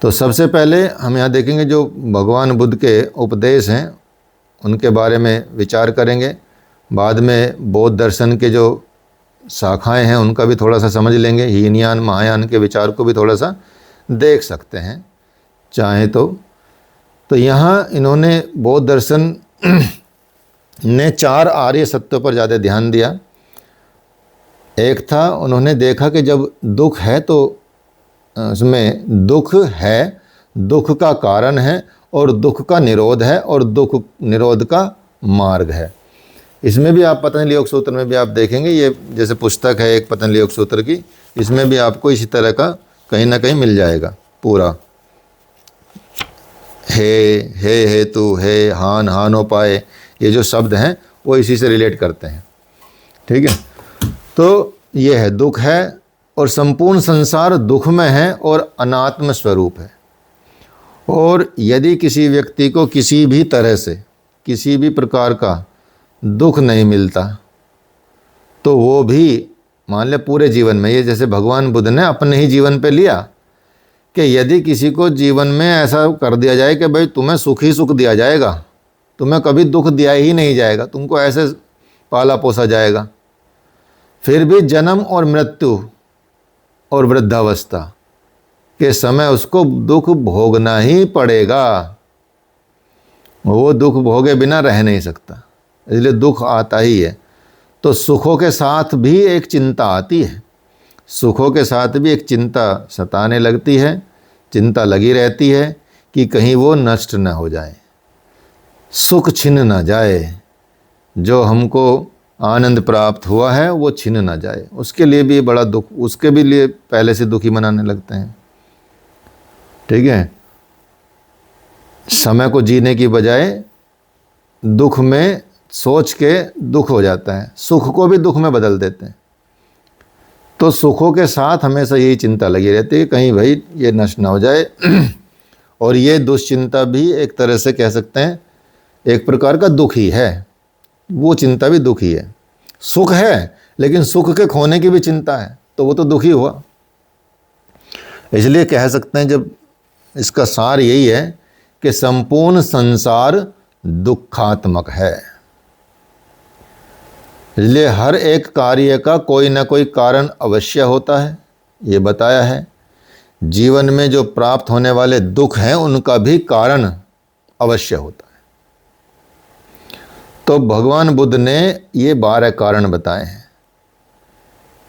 तो सबसे पहले हम यहाँ देखेंगे जो भगवान बुद्ध के उपदेश हैं उनके बारे में विचार करेंगे, बाद में बौद्ध दर्शन के जो शाखाएं हैं उनका भी थोड़ा सा समझ लेंगे, हीनयान महायान के विचार को भी थोड़ा सा देख सकते हैं चाहे तो यहाँ इन्होंने बौद्ध दर्शन ने 4 आर्य सत्यों पर ज़्यादा ध्यान दिया। एक था, उन्होंने देखा कि जब दुख है तो उसमें दुख है, दुख का कारण है, और दुख का निरोध है, और दुख निरोध का मार्ग है। इसमें भी आप पतंजलि योग सूत्र में भी आप देखेंगे, ये जैसे पुस्तक है एक पतंजलि योग सूत्र की, इसमें भी आपको इसी तरह का कहीं ना कहीं मिल जाएगा पूरा। हे हेतु, हे हान, हानोपाय, ये जो शब्द हैं वो इसी से रिलेट करते हैं। ठीक है, तो ये है दुख है, और संपूर्ण संसार दुख में है और अनात्म स्वरूप है। और यदि किसी व्यक्ति को किसी भी तरह से किसी भी प्रकार का दुख नहीं मिलता, तो वो भी मान ले पूरे जीवन में, ये जैसे भगवान बुद्ध ने अपने ही जीवन पे लिया कि यदि किसी को जीवन में ऐसा कर दिया जाए कि भाई तुम्हें सुख ही सुख दिया जाएगा, तुम्हें कभी दुख दिया ही नहीं जाएगा, तुमको ऐसे पाला पोसा जाएगा, फिर भी जन्म और मृत्यु और वृद्धावस्था के समय उसको दुख भोगना ही पड़ेगा, वो दुख भोगे बिना रह नहीं सकता, इसलिए दुख आता ही है। तो सुखों के साथ भी एक चिंता आती है, सुखों के साथ भी एक चिंता सताने लगती है, चिंता लगी रहती है कि कहीं वो नष्ट न हो जाए, सुख छिन न जाए, जो हमको आनंद प्राप्त हुआ है वो छिन न जाए, उसके लिए भी बड़ा दुख, उसके भी लिए पहले से दुखी मनाने लगते हैं। ठीक है, समय को जीने की बजाय दुख में सोच के दुख हो जाता है, सुख को भी दुख में बदल देते हैं। तो सुखों के साथ हमेशा यही चिंता लगी रहती है कहीं भाई ये नष्ट ना हो जाए। और ये दुश्चिंता भी एक तरह से कह सकते हैं एक प्रकार का दुख ही है, वो चिंता भी दुख ही है। सुख है लेकिन सुख के खोने की भी चिंता है, तो वो तो दुखी हुआ। इसलिए कह सकते हैं, जब इसका सार यही है कि संपूर्ण संसार दुखात्मक है, इसलिए हर एक कार्य का कोई ना कोई कारण अवश्य होता है, ये बताया है। जीवन में जो प्राप्त होने वाले दुख हैं उनका भी कारण अवश्य होता है। तो भगवान बुद्ध ने ये 12 कारण बताए हैं,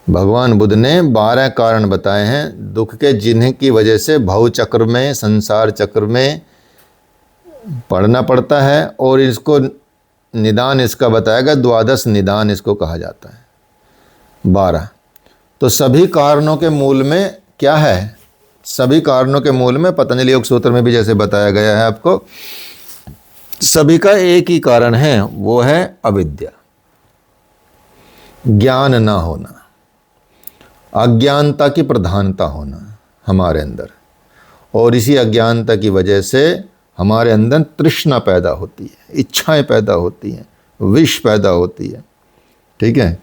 भगवान बुद्ध ने 12 कारण बताए हैं दुख के, जिन्हें की वजह से भव चक्र में, संसार चक्र में पढ़ना पड़ता है। और इसको निदान इसका बताया गया, 12 निदान इसको कहा जाता है, 12। तो सभी कारणों के मूल में क्या है? सभी कारणों के मूल में पतंजलि योग सूत्र में भी जैसे बताया गया है आपको, सभी का एक ही कारण है, वो है अविद्या, ज्ञान ना होना, अज्ञानता की प्रधानता होना हमारे अंदर। और इसी अज्ञानता की वजह से हमारे अंदर तृष्णा पैदा होती है, इच्छाएं पैदा होती हैं, विष पैदा होती है। ठीक है,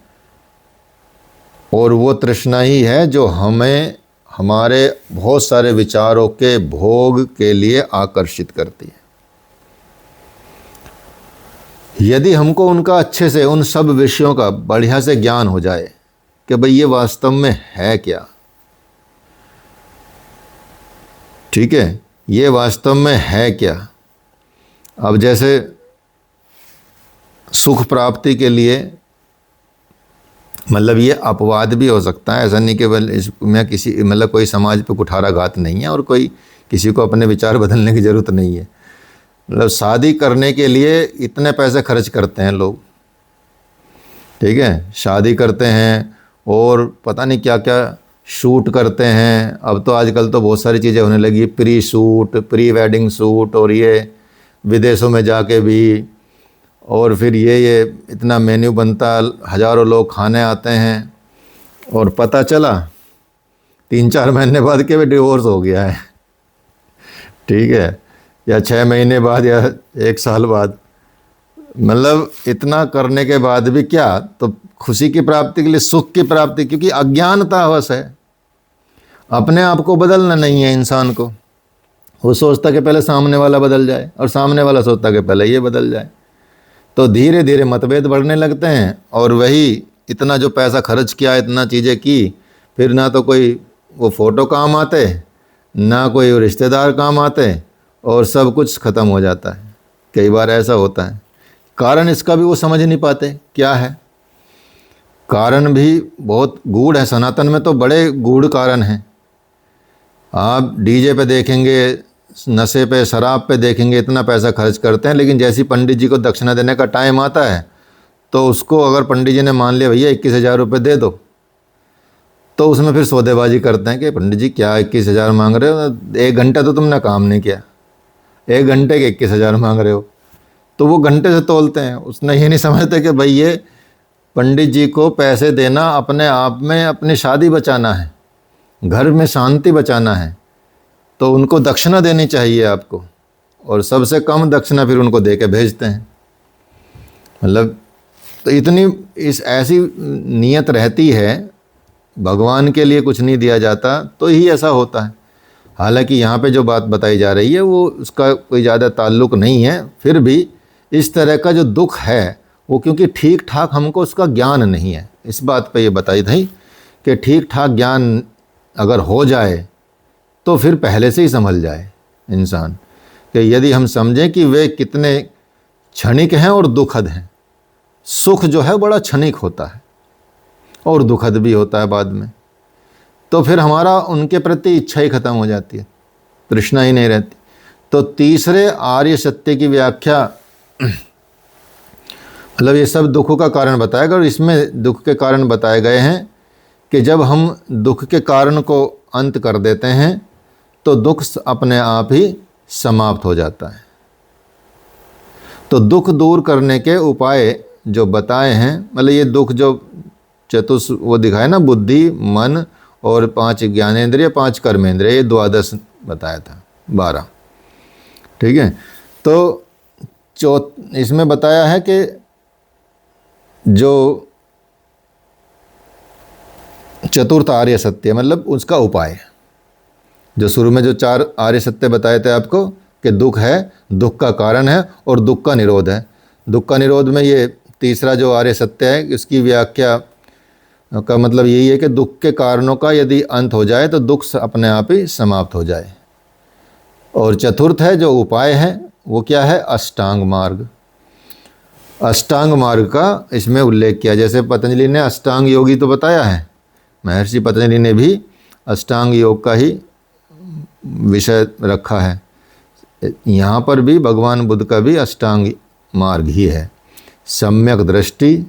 और वो तृष्णा ही है जो हमें हमारे बहुत सारे विचारों के भोग के लिए आकर्षित करती है। यदि हमको उनका अच्छे से, उन सब विषयों का बढ़िया से ज्ञान हो जाए कि भाई ये वास्तव में है क्या, ठीक है, ये वास्तव में है क्या। अब जैसे सुख प्राप्ति के लिए, मतलब ये अपवाद भी हो सकता है, ऐसा नहीं केवल इसमें किसी, मतलब कोई समाज पे कुठाराघात नहीं है और कोई किसी को अपने विचार बदलने की ज़रूरत नहीं है। मतलब शादी करने के लिए इतने पैसे खर्च करते हैं लोग, ठीक है, शादी करते हैं और पता नहीं क्या क्या शूट करते हैं। अब तो आजकल तो बहुत सारी चीज़ें होने लगी, pre shoot, pre wedding shoot, और ये विदेशों में जाके भी, और फिर ये इतना मेन्यू बनता, हज़ारों लोग खाने आते हैं, और पता चला 3-4 महीने बाद के भी डिवोर्स हो गया है, ठीक है, या 6 महीने बाद या 1 साल बाद। मतलब इतना करने के बाद भी क्या, तो खुशी की प्राप्ति के लिए, सुख की प्राप्ति, क्योंकि अज्ञानता अवश्य है, अपने आप को बदलना नहीं है इंसान को। वो सोचता कि पहले सामने वाला बदल जाए, और सामने वाला सोचता कि पहले ये बदल जाए। तो धीरे धीरे मतभेद बढ़ने लगते हैं, और वही इतना जो पैसा खर्च किया, इतना चीज़ें की, फिर ना तो कोई वो फ़ोटो काम आते, ना कोई रिश्तेदार काम आते, और सब कुछ ख़त्म हो जाता है। कई बार ऐसा होता है। कारण इसका भी वो समझ नहीं पाते क्या है। कारण भी बहुत गूढ़ है, सनातन में तो बड़े गूढ़ कारण हैं। आप डीजे पे देखेंगे, नशे पे, शराब पे देखेंगे, इतना पैसा खर्च करते हैं, लेकिन जैसी पंडित जी को दक्षिणा देने का टाइम आता है, तो उसको अगर पंडित जी ने मान लिया भैया 21,000 रुपये दे दो, तो उसमें फिर सौदेबाजी करते हैं कि पंडित जी क्या 21,000 मांग रहे हो, 1 घंटा तो तुमने काम नहीं किया, 1 घंटे के 21,000 मांग रहे हो, तो वो घंटे से तोलते हैं। उसने ये नहीं समझते कि भाई ये पंडित जी को पैसे देना अपने आप में अपनी शादी बचाना है, घर में शांति बचाना है, तो उनको दक्षिणा देनी चाहिए आपको, और सबसे कम दक्षिणा फिर उनको दे के भेजते हैं। मतलब तो इतनी इस ऐसी नीयत रहती है, भगवान के लिए कुछ नहीं दिया जाता तो ही ऐसा होता है। हालांकि यहाँ पे जो बात बताई जा रही है वो उसका कोई ज़्यादा ताल्लुक़ नहीं है, फिर भी इस तरह का जो दुख है वो क्योंकि ठीक ठाक हमको उसका ज्ञान नहीं है, इस बात पे ये बताई थी कि ठीक ठाक ज्ञान अगर हो जाए तो फिर पहले से ही संभल जाए इंसान, कि यदि हम समझें कि वे कितने क्षणिक हैं और दुखद हैं। सुख जो है बड़ा क्षणिक होता है और दुखद भी होता है बाद में, तो फिर हमारा उनके प्रति इच्छा ही खत्म हो जाती है, तृष्णा ही नहीं रहती। तो तीसरे आर्य सत्य की व्याख्या मतलब ये सब दुखों का कारण बताएगा, और इसमें दुख के कारण बताए गए हैं कि जब हम दुख के कारण को अंत कर देते हैं तो दुख अपने आप ही समाप्त हो जाता है। तो दुख दूर करने के उपाय जो बताए हैं, मतलब ये दुख जो वो दिखाए ना, बुद्धि, मन और 5 ज्ञानेंद्रिय, 5 कर्मेंद्रिय, ये 12 बताया था, 12, ठीक है। तो इसमें बताया है कि जो चतुर्थ आर्य सत्य मतलब उसका उपाय, जो शुरू में जो 4 आर्य सत्य बताए थे आपको कि दुख है, दुख का कारण है और दुख का निरोध है। दुख का निरोध में ये तीसरा जो आर्य सत्य है, इसकी व्याख्या का मतलब यही है कि दुख के कारणों का यदि अंत हो जाए तो दुख अपने आप ही समाप्त हो जाए। और चतुर्थ है जो उपाय है वो क्या है, अष्टांग मार्ग। अष्टांग मार्ग का इसमें उल्लेख किया, जैसे पतंजलि ने अष्टांग योगी तो बताया है, महर्षि पतंजलि ने भी अष्टांग योग का ही विषय रखा है। यहाँ पर भी भगवान बुद्ध का भी अष्टांग मार्ग ही है। सम्यक दृष्टि,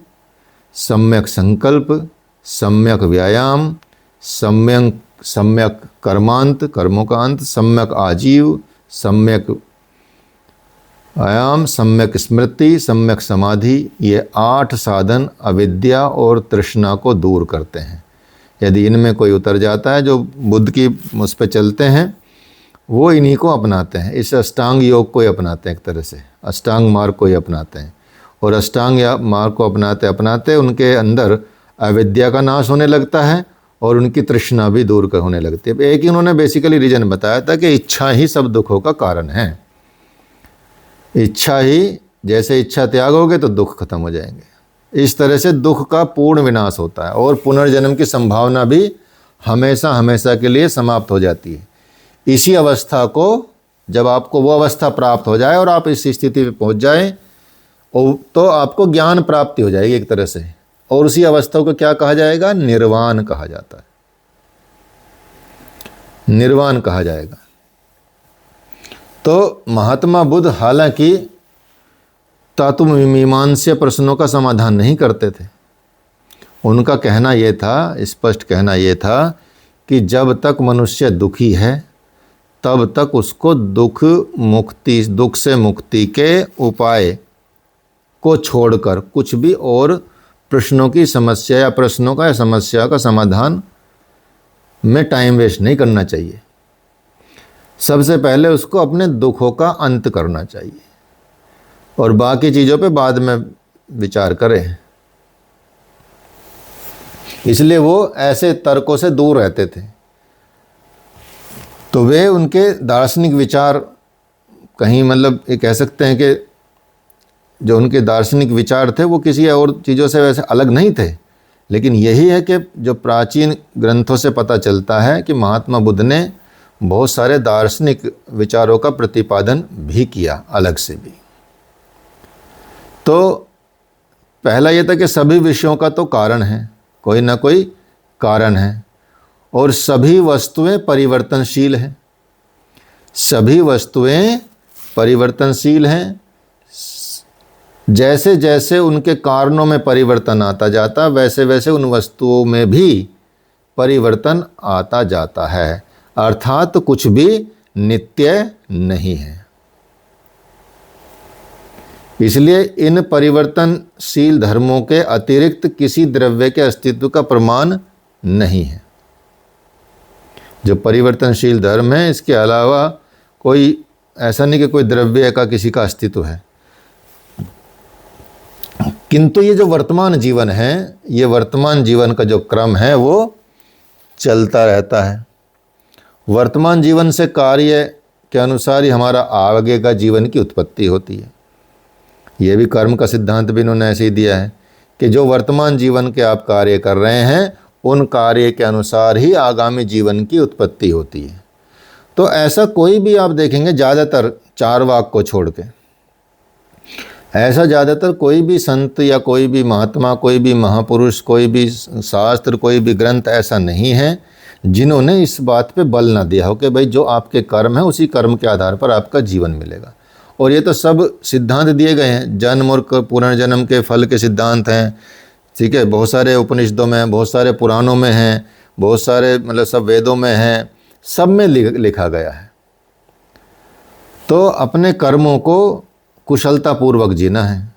सम्यक संकल्प, सम्यक व्यायाम, सम्यक कर्मांत, कर्मों का अंत, सम्यक आजीव, सम्यक आयाम, सम्यक स्मृति, सम्यक समाधि, ये 8 साधन अविद्या और तृष्णा को दूर करते हैं। यदि इनमें कोई उतर जाता है, जो बुद्ध की उस पर चलते हैं, वो इन्हीं को अपनाते हैं, इस अष्टांग योग को ही अपनाते हैं, एक तरह से अष्टांग मार्ग को ही अपनाते हैं। और अष्टांग मार्ग को अपनाते अपनाते उनके अंदर अविद्या का नाश होने लगता है और उनकी तृष्णा भी दूर होने लगती है। एक ही उन्होंने बेसिकली रीजन बताया था कि इच्छा ही सब दुखों का कारण है। इच्छा ही, जैसे इच्छा त्यागोगे तो दुख खत्म हो जाएंगे। इस तरह से दुख का पूर्ण विनाश होता है और पुनर्जन्म की संभावना भी हमेशा हमेशा के लिए समाप्त हो जाती है। इसी अवस्था को, जब आपको वो अवस्था प्राप्त हो जाए और आप इस स्थिति पे पहुंच जाएं, तो आपको ज्ञान प्राप्ति हो जाएगी एक तरह से, और उसी अवस्था को क्या कहा जाएगा, निर्वाण कहा जाता है। निर्वाण कहा जाएगा। तो महात्मा बुद्ध हालांकि तात्वमीमांस्य प्रश्नों का समाधान नहीं करते थे। उनका कहना यह था, स्पष्ट कहना यह था कि जब तक मनुष्य दुखी है तब तक उसको दुख से मुक्ति के उपाय को छोड़कर कुछ भी और प्रश्नों की समस्या या प्रश्नों का या समस्या का समाधान में टाइम वेस्ट नहीं करना चाहिए। सबसे पहले उसको अपने दुखों का अंत करना चाहिए और बाकी चीज़ों पे बाद में विचार करें। इसलिए वो ऐसे तर्कों से दूर रहते थे। तो वे, उनके दार्शनिक विचार कहीं मतलब ये कह सकते हैं कि जो उनके दार्शनिक विचार थे वो किसी और चीज़ों से वैसे अलग नहीं थे, लेकिन यही है कि जो प्राचीन ग्रंथों से पता चलता है कि महात्मा बुद्ध ने बहुत सारे दार्शनिक विचारों का प्रतिपादन भी किया अलग से भी। तो पहला ये था कि सभी विषयों का तो कारण है, कोई ना कोई कारण है, और सभी वस्तुएं परिवर्तनशील हैं। सभी वस्तुएं परिवर्तनशील हैं। जैसे जैसे उनके कारणों में परिवर्तन आता जाता, वैसे वैसे उन वस्तुओं में भी परिवर्तन आता जाता है। अर्थात कुछ भी नित्य नहीं है। इसलिए इन परिवर्तनशील धर्मों के अतिरिक्त किसी द्रव्य के अस्तित्व का प्रमाण नहीं है। जो परिवर्तनशील धर्म है, इसके अलावा कोई ऐसा नहीं कि कोई द्रव्य का किसी का अस्तित्व है। किंतु ये जो वर्तमान जीवन है, ये वर्तमान जीवन का जो क्रम है वो चलता रहता है। वर्तमान जीवन से कार्य के अनुसार ही हमारा आगे का जीवन की उत्पत्ति होती है। ये भी कर्म का सिद्धांत भी इन्होंने ऐसे ही दिया है कि जो वर्तमान जीवन के आप कार्य कर रहे हैं, उन कार्य के अनुसार ही आगामी जीवन की उत्पत्ति होती है। तो ऐसा कोई भी आप देखेंगे, ज़्यादातर चारवाक को छोड़ के, ऐसा ज़्यादातर कोई भी संत या कोई भी महात्मा, कोई भी महापुरुष, कोई भी शास्त्र, कोई भी ग्रंथ ऐसा नहीं है जिन्होंने इस बात पे बल ना दिया हो कि भाई जो आपके कर्म है उसी कर्म के आधार पर आपका जीवन मिलेगा। और ये तो सब सिद्धांत दिए गए हैं, जन्म और पुनर्जन्म के फल के सिद्धांत हैं, ठीक है। बहुत सारे उपनिषदों में, बहुत सारे पुराणों में हैं, बहुत सारे मतलब सब वेदों में हैं, सब में लिखा गया है। तो अपने कर्मों को कुशलतापूर्वक जीना है,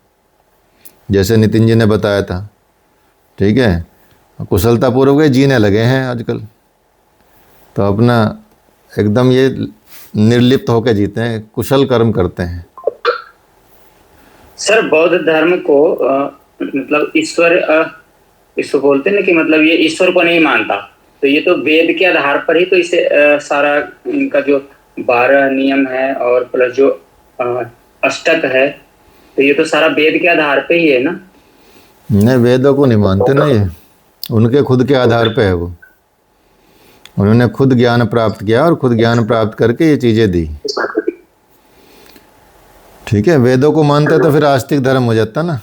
जैसे नितिन जी ने बताया था, ठीक है। कुशलतापूर्वक जीने लगे हैं आजकल, तो अपना एकदम ये निर्लिप्त होकर जीते हैं, कुशल कर्म करते हैं। सर बौद्ध धर्म को मतलब ईश्वर इसको बोलते हैं ना कि मतलब ये ईश्वर को नहीं मानता, तो ये तो वेद के आधार पर ही तो इसे सारा इनका जो 12 नियम है और प्लस जो अष्टक है, तो ये तो सारा वेद के आधार पे ही है ना। नहीं, वेदों को नहीं मानते ना, ये उनके खुद के आधार पे है। वो उन्होंने खुद ज्ञान प्राप्त किया और खुद ज्ञान प्राप्त करके ये चीज़ें दी, ठीक है। वेदों को मानते तो फिर आस्तिक धर्म हो जाता ना,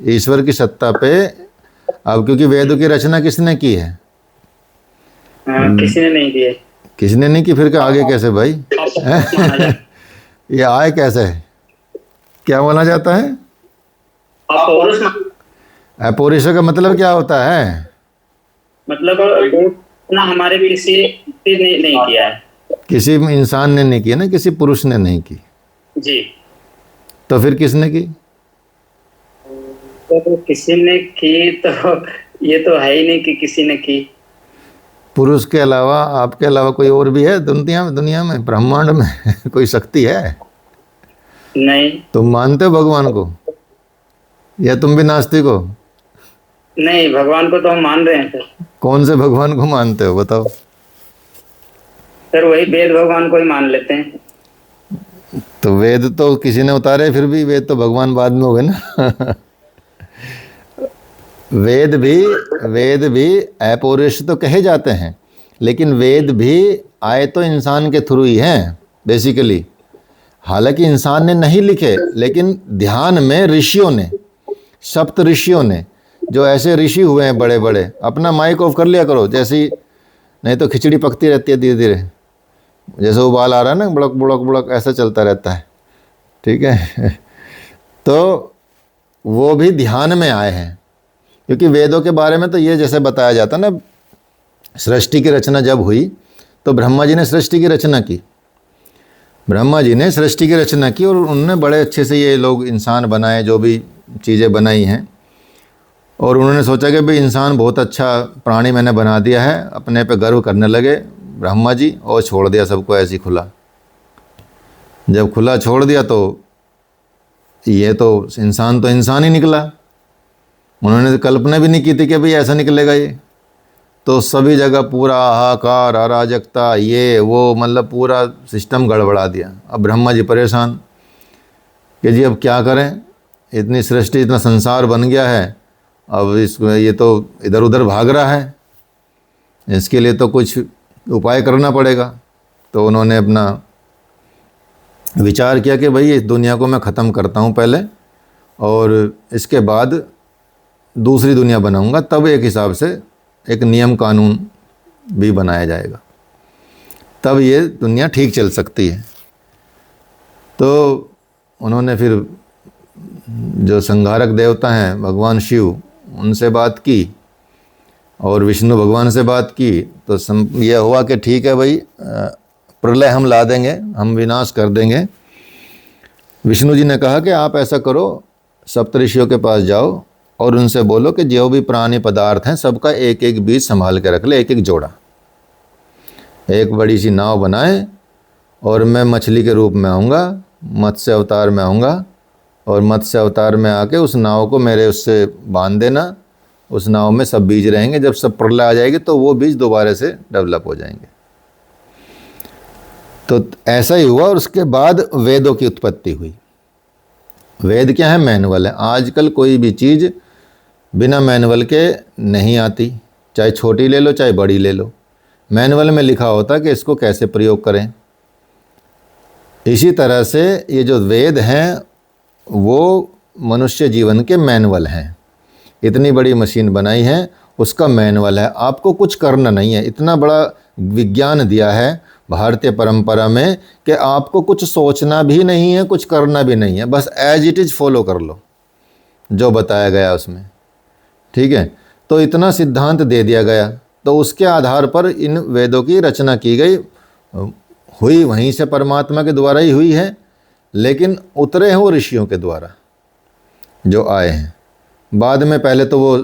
ईश्वर की सत्ता पे। अब क्योंकि वेदों की रचना किसने की है? किसी ने नहीं की है। किसने नहीं की, फिर क्या आगे कैसे भाई? ये आए कैसे? क्या बोला जाता है? अपौरुष का मतलब क्या होता है? मतलब ना हमारे किसी ने नहीं किया है, किसी इंसान ने नहीं किया ना, किसी पुरुष ने नहीं की जी। तो फिर किसने की? तो किसी ने की, तो ये तो है ही नहीं कि किसी ने की। पुरुष के अलावा, आपके अलावा कोई और भी है दुनिया में ब्रह्मांड में कोई शक्ति है? नहीं। तुम मानते हो भगवान को या तुम भी नास्तिक हो? नहीं, भगवान को तो हम मान रहे हैं सर। कौन से भगवान को मानते हो बताओ? सर वही वेद भगवान को ही मान लेते हैं। तो वेद तो किसी ने उतारे, फिर भी वेद तो भगवान बाद में हो गए ना। वेद भी अपौरुष तो कहे जाते हैं, लेकिन वेद भी आए तो इंसान के थ्रू ही हैं बेसिकली। हालांकि इंसान ने नहीं लिखे, लेकिन ध्यान में ऋषियों ने, सप्त ऋषियों ने, जो ऐसे ऋषि हुए हैं बड़े बड़े, अपना माइक ऑफ कर लिया करो, जैसी नहीं तो खिचड़ी पकती रहती है धीरे धीरे, जैसे उबाल आ रहा है ना, बुड़क बुड़क बुड़क ऐसा चलता रहता है, ठीक है। तो वो भी ध्यान में आए हैं, क्योंकि वेदों के बारे में तो ये जैसे बताया जाता ना, सृष्टि की रचना जब हुई तो ब्रह्मा जी ने सृष्टि की रचना की, ब्रह्मा जी ने सृष्टि की रचना की, और उन्होंने बड़े अच्छे से ये लोग इंसान बनाए, जो भी चीज़ें बनाई हैं, और उन्होंने सोचा कि भाई इंसान बहुत अच्छा प्राणी मैंने बना दिया है, अपने पे गर्व करने लगे ब्रह्मा जी, और छोड़ दिया सबको ऐसे ही खुला। जब खुला छोड़ दिया तो ये तो इंसान ही निकला। उन्होंने तो कल्पना भी नहीं की थी कि भाई ऐसा निकलेगा ये। तो सभी जगह पूरा हाहाकार, अराजकता, ये वो, मतलब पूरा सिस्टम गड़बड़ा दिया। अब ब्रह्मा जी परेशान कि जी अब क्या करें, इतनी सृष्टि, इतना संसार बन गया है, अब इसमें ये तो इधर उधर भाग रहा है, इसके लिए तो कुछ उपाय करना पड़ेगा। तो उन्होंने अपना विचार किया कि भाई इस दुनिया को मैं ख़त्म करता हूँ पहले, और इसके बाद दूसरी दुनिया बनाऊंगा, तब एक हिसाब से एक नियम कानून भी बनाया जाएगा, तब ये दुनिया ठीक चल सकती है। तो उन्होंने फिर जो संहारक देवता हैं भगवान शिव, उनसे बात की और विष्णु भगवान से बात की। तो ये हुआ कि ठीक है भाई, प्रलय हम ला देंगे, हम विनाश कर देंगे। विष्णु जी ने कहा कि आप ऐसा करो, सप्तऋषियों के पास जाओ और उनसे बोलो कि जो भी प्राणी पदार्थ हैं सबका एक एक बीज संभाल के रख ले, एक एक जोड़ा। एक बड़ी सी नाव बनाए और मैं मछली के रूप में आऊँगा, मत्स्य अवतार में आऊँगा, और मत्स्य अवतार में आके उस नाव को मेरे उससे बांध देना, उस नाव में सब बीज रहेंगे। जब सब प्रलय आ जाएगी तो वो बीज दोबारा से डेवलप हो जाएंगे। तो ऐसा ही हुआ और उसके बाद वेदों की उत्पत्ति हुई। वेद क्या है? मैनुअल है। आजकल कोई भी चीज़ बिना मैनुअल के नहीं आती, चाहे छोटी ले लो चाहे बड़ी ले लो, मैनुअल में लिखा होता कि इसको कैसे प्रयोग करें। इसी तरह से ये जो वेद हैं वो मनुष्य जीवन के मैनुअल हैं। इतनी बड़ी मशीन बनाई है, उसका मैनुअल है। आपको कुछ करना नहीं है। इतना बड़ा विज्ञान दिया है भारतीय परंपरा में कि आपको कुछ सोचना भी नहीं है, कुछ करना भी नहीं है, बस एज इट इज़ फॉलो कर लो जो बताया गया उसमें। ठीक है, तो इतना सिद्धांत दे दिया गया, तो उसके आधार पर इन वेदों की रचना की गई। हुई वहीं से परमात्मा के द्वारा ही हुई है, लेकिन उतरे हैं वो ऋषियों के द्वारा जो आए हैं। बाद में पहले तो वो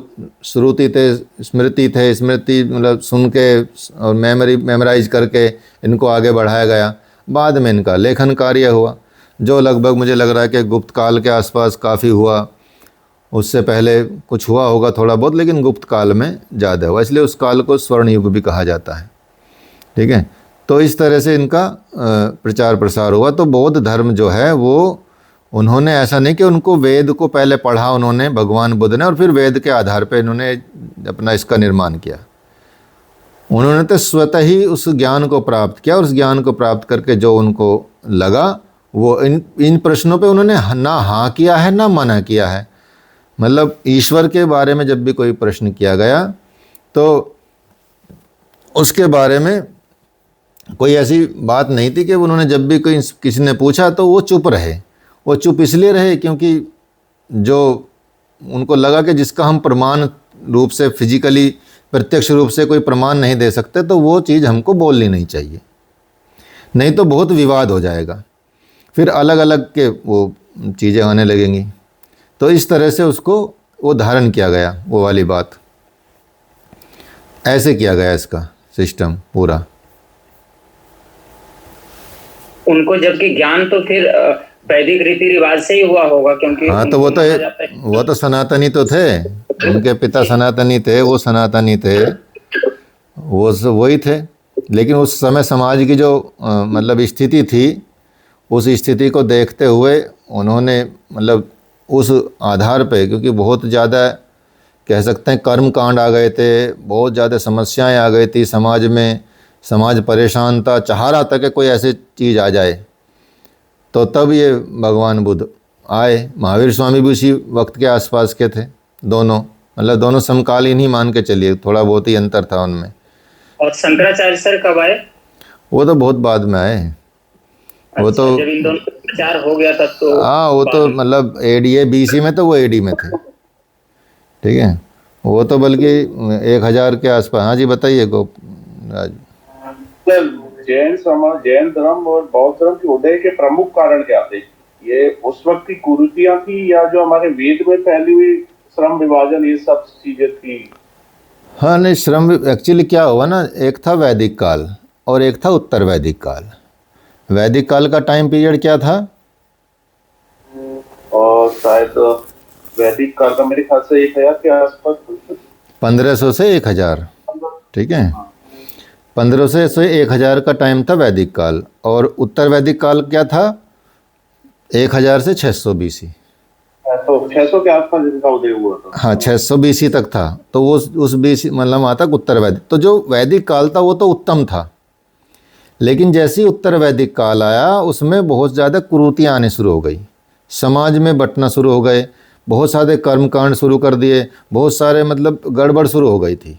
श्रुति थे, स्मृति थे, स्मृति मतलब सुन के और मेमोराइज करके इनको आगे बढ़ाया गया। बाद में इनका लेखन कार्य हुआ, जो लगभग मुझे लग रहा है कि गुप्त काल के आसपास काफ़ी हुआ। उससे पहले कुछ हुआ होगा थोड़ा बहुत, लेकिन गुप्त काल में ज़्यादा हुआ, इसलिए उस काल को स्वर्ण युग भी कहा जाता है। ठीक है, तो इस तरह से इनका प्रचार प्रसार हुआ। तो बौद्ध धर्म जो है वो, उन्होंने ऐसा नहीं कि उनको वेद को पहले पढ़ा उन्होंने भगवान बुद्ध ने और फिर वेद के आधार पे इन्होंने अपना इसका निर्माण किया। उन्होंने तो स्वतः ही उस ज्ञान को प्राप्त किया, और उस ज्ञान को प्राप्त करके जो उनको लगा वो इन प्रश्नों पे उन्होंने ना हाँ किया है ना मना किया है। मतलब ईश्वर के बारे में जब भी कोई प्रश्न किया गया तो उसके बारे में कोई ऐसी बात नहीं थी कि उन्होंने जब भी कोई किसी ने पूछा तो वो चुप रहे। वो चुप इसलिए रहे क्योंकि जो उनको लगा कि जिसका हम प्रमाण रूप से फिजिकली प्रत्यक्ष रूप से कोई प्रमाण नहीं दे सकते, तो वो चीज़ हमको बोलनी नहीं चाहिए, नहीं तो बहुत विवाद हो जाएगा, फिर अलग अलग के वो चीज़ें आने लगेंगी। तो इस तरह से उसको वो धारण किया गया, वो वाली बात ऐसे किया गया इसका सिस्टम पूरा। उनको जबकि ज्ञान तो फिर वैदिक रीति रिवाज से ही हुआ होगा, क्योंकि हाँ, तो वो तो सनातनी तो थे, उनके पिता सनातनी थे, वो सनातनी थे, वो वही थे। लेकिन उस समय समाज की जो मतलब स्थिति थी, उस स्थिति को देखते हुए उन्होंने मतलब उस आधार पे, क्योंकि बहुत ज़्यादा कह सकते हैं कर्म कांड आ गए थे, बहुत ज़्यादा समस्याएं आ गई थी समाज में, समाज परेशान था, चाह रहा था कि कोई ऐसी चीज़ आ जाए। तो तब ये भगवान बुद्ध आए। महावीर स्वामी भी उसी वक्त के आसपास के थे, दोनों मतलब दोनों समकालीन ही मान के चलिए, थोड़ा बहुत ही अंतर था उनमें। और शंकराचार्य सर कब आए? वो तो बहुत बाद में आए। वो तो जब इन दोनों का प्रचार हो गया था तो हाँ, वो तो मतलब एडी BC में, तो वो एडी में थे। ठीक है, वो तो बल्कि 1000 के आसपास। हाँ जी, बताइए गोपराज। जैन समाज, जैन धर्म और बौद्ध धर्म के उदय के प्रमुख कारण क्या थे? ये उस वक्त की कुरीतियां थी या जो हमारे वेद में फैली हुई श्रम विभाजन, ये सब चीजें थी? हाँ नहीं, श्रम एक्चुअली क्या हुआ ना, एक था वैदिक काल और एक था उत्तर वैदिक काल। वैदिक काल का टाइम पीरियड क्या था? और शायद वैदिक काल का मेरे ख्याल से 1000 के आसपास, 1500 से 1000। ठीक है, 1500 से 1000 का टाइम था वैदिक काल। और उत्तर वैदिक काल क्या था? 1000 से 600 BC। तो 600 के आसपास जिनका उदय हुआ था। हाँ, 600 BC तक था। तो वो उस BC मतलब वहाँ तक उत्तर वैदिक। तो जो वैदिक काल था वो तो उत्तम था, लेकिन जैसे ही उत्तर वैदिक काल आया उसमें बहुत ज़्यादा कुरीतियाँ आने शुरू हो गई, समाज में बंटना शुरू हो गए, बहुत सारे कर्मकांड शुरू कर दिए, बहुत सारे मतलब गड़बड़ शुरू हो गई थी।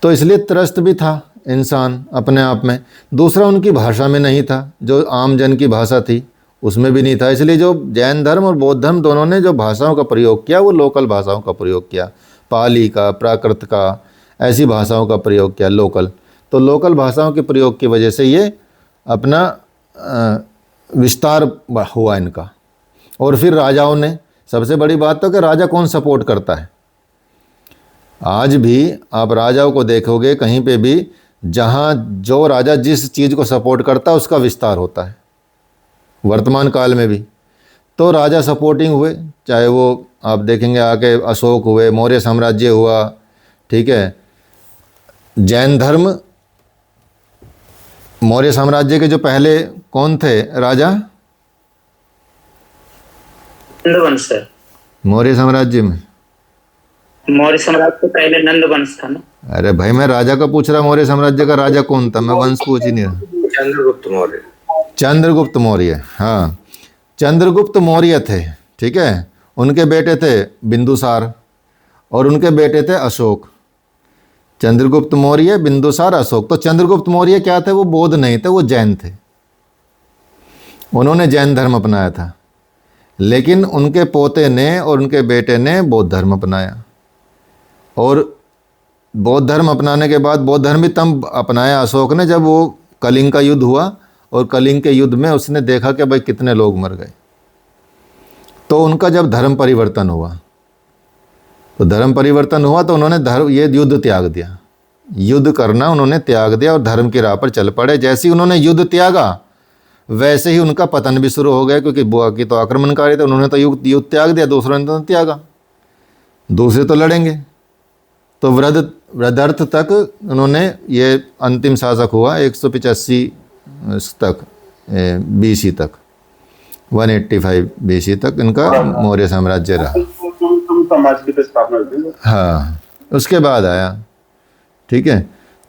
तो इसलिए त्रस्त भी था इंसान अपने आप में। दूसरा, उनकी भाषा में नहीं था, जो आम जन की भाषा थी उसमें भी नहीं था। इसलिए जो जैन धर्म और बौद्ध धर्म दोनों ने जो भाषाओं का प्रयोग किया वो लोकल भाषाओं का प्रयोग किया, पाली का, प्राकृत का, ऐसी भाषाओं का प्रयोग किया लोकल। तो लोकल भाषाओं के प्रयोग की वजह से ये अपना विस्तार हुआ इनका। और फिर राजाओं ने, सबसे बड़ी बात तो कि राजा कौन सपोर्ट करता है। आज भी आप राजाओं को देखोगे कहीं पे भी, जहाँ जो राजा जिस चीज़ को सपोर्ट करता है उसका विस्तार होता है। वर्तमान काल में भी तो राजा सपोर्टिंग हुए, चाहे वो आप देखेंगे आके अशोक हुए, मौर्य साम्राज्य हुआ, ठीक है। जैन धर्म, मौर्य साम्राज्य के जो पहले कौन थे राजा? नंदवंश है। मौर्य साम्राज्य में मौर्य साम्राज्य से पहले नंदवंश था ना। अरे भाई मैं राजा का पूछ रहा, मौर्य साम्राज्य का राजा कौन था, मैं वंश पूछ ही नहीं रहा। चंद्रगुप्त मौर्य। चंद्रगुप्त मौर्य, हाँ चंद्रगुप्त मौर्य थे, ठीक है। उनके बेटे थे बिंदुसार और उनके बेटे थे अशोक। चंद्रगुप्त मौर्य, बिंदुसार, अशोक। तो चंद्रगुप्त मौर्य क्या थे? वो बौद्ध नहीं थे, वो जैन थे। उन्होंने जैन धर्म अपनाया था, लेकिन उनके पोते ने और उनके बेटे ने बौद्ध धर्म अपनाया। और बौद्ध धर्म अपनाने के बाद, बौद्ध धर्म भी तब अपनाया अशोक ने जब वो कलिंग का युद्ध हुआ, और कलिंग के युद्ध में उसने देखा कि भाई कितने लोग मर गए। तो उनका जब धर्म परिवर्तन हुआ, तो धर्म परिवर्तन हुआ तो उन्होंने ये युद्ध त्याग दिया। युद्ध करना उन्होंने त्याग दिया और धर्म की राह पर चल पड़े। जैसे ही उन्होंने युद्ध त्यागा वैसे ही उनका पतन भी शुरू हो गया, क्योंकि बाकी तो आक्रमणकारी थे, उन्होंने तो युद्ध त्याग दिया, दूसरों ने तो त्यागा, दूसरे तो लड़ेंगे। तो वृद्धर्थ तक उन्होंने, ये अंतिम शासक हुआ 185 तक, BC तक, 185 BC तक इनका मौर्य साम्राज्य रहा। समाज की स्थापना हुई। हाँ, उसके बाद आया, ठीक है।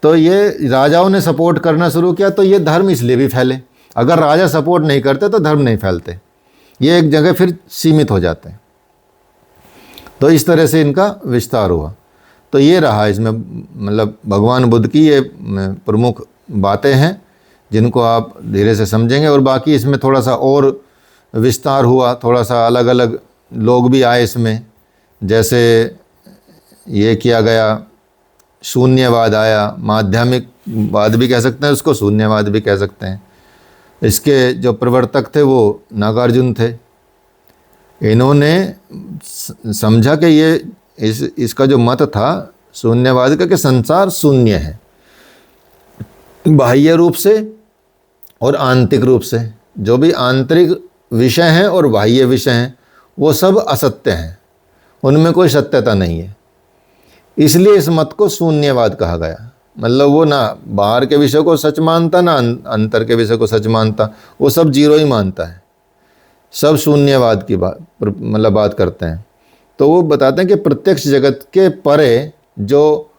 तो ये राजाओं ने सपोर्ट करना शुरू किया, तो ये धर्म इसलिए भी फैले। अगर राजा सपोर्ट नहीं करते तो धर्म नहीं फैलते, ये एक जगह फिर सीमित हो जाते हैं। तो इस तरह से इनका विस्तार हुआ। तो ये रहा इसमें, मतलब भगवान बुद्ध की ये प्रमुख बातें हैं जिनको आप धीरे से समझेंगे। और बाकी इसमें थोड़ा सा और विस्तार हुआ, थोड़ा सा अलग अलग लोग भी आए इसमें। जैसे ये किया गया, शून्यवाद आया, माध्यमिकवाद भी कह सकते हैं उसको, शून्यवाद भी कह सकते हैं। इसके जो प्रवर्तक थे वो नागार्जुन थे। इन्होंने समझा कि ये इसका जो मत था शून्यवाद का, कि संसार शून्य है, बाह्य रूप से और आंतरिक रूप से। जो भी आंतरिक विषय हैं और बाह्य विषय हैं वो सब असत्य हैं, उनमें कोई सत्यता नहीं है। इसलिए इस मत को शून्यवाद कहा गया। मतलब वो ना बाहर के विषय को सच मानता, ना अंतर के विषय को सच मानता, वो सब जीरो ही मानता है, सब शून्यवाद की बात करते हैं। तो वो बताते हैं कि प्रत्यक्ष जगत के परे जो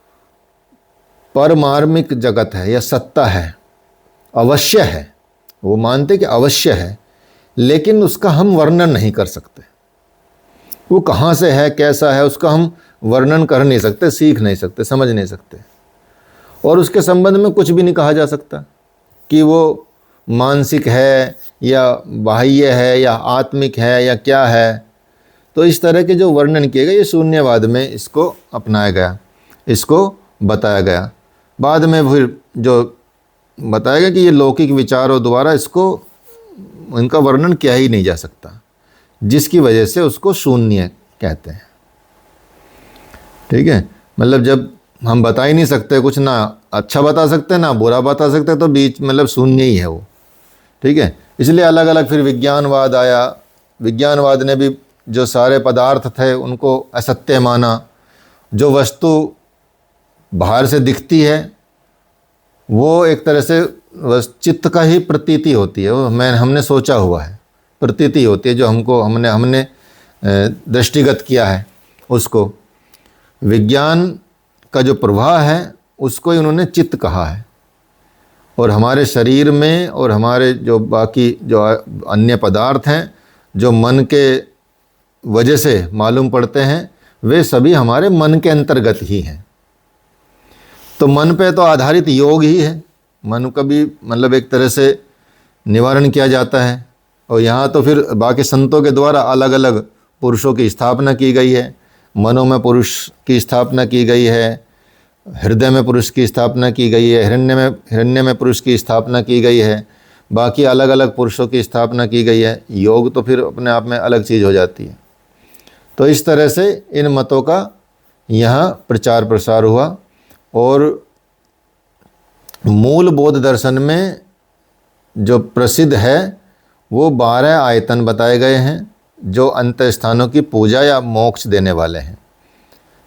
परमार्मिक जगत है या सत्ता है, अवश्य है, वो मानते कि अवश्य है, लेकिन उसका हम वर्णन नहीं कर सकते। वो कहाँ से है, कैसा है, उसका हम वर्णन कर नहीं सकते, सीख नहीं सकते, समझ नहीं सकते। और उसके संबंध में कुछ भी नहीं कहा जा सकता कि वो मानसिक है या बाह्य है या आत्मिक है या क्या है। तो इस तरह के जो वर्णन किए गए, ये शून्यवाद में इसको अपनाया गया, इसको बताया गया। बाद में फिर जो बताया गया कि ये लौकिक विचारों द्वारा इसको, इनका वर्णन किया ही नहीं जा सकता, जिसकी वजह से उसको शून्य कहते हैं। ठीक है, मतलब जब हम बता ही नहीं सकते कुछ, ना अच्छा बता सकते ना बुरा बता सकते, तो बीच मतलब शून्य ही है वो। ठीक है, इसलिए अलग अलग फिर विज्ञानवाद आया। विज्ञानवाद ने भी जो सारे पदार्थ थे उनको असत्य माना। जो वस्तु बाहर से दिखती है वो एक तरह से चित्त का ही प्रतीति होती है, वो हमने सोचा हुआ है, प्रतीति होती है जो हमने दृष्टिगत किया है उसको। विज्ञान का जो प्रवाह है उसको ही उन्होंने चित्त कहा है। और हमारे शरीर में और हमारे जो बाकी जो अन्य पदार्थ हैं जो मन के वजह से मालूम पड़ते हैं, वे सभी हमारे मन के अंतर्गत ही हैं। तो मन पे तो आधारित योग ही है, मन का भी मतलब एक तरह से निवारण किया जाता है। और यहाँ तो फिर बाकी संतों के द्वारा अलग अलग पुरुषों की स्थापना की गई है। मनों में पुरुष की स्थापना की गई है, हृदय में पुरुष की स्थापना की गई है, हिरण्य में पुरुष की स्थापना की गई है, बाकी अलग अलग पुरुषों की स्थापना की गई है। योग तो फिर अपने आप में अलग चीज़ हो जाती है। तो इस तरह से इन मतों का यहाँ प्रचार प्रसार हुआ और मूल बौद्ध दर्शन में जो प्रसिद्ध है वो 12 आयतन बताए गए हैं जो अंत स्थानों की पूजा या मोक्ष देने वाले हैं।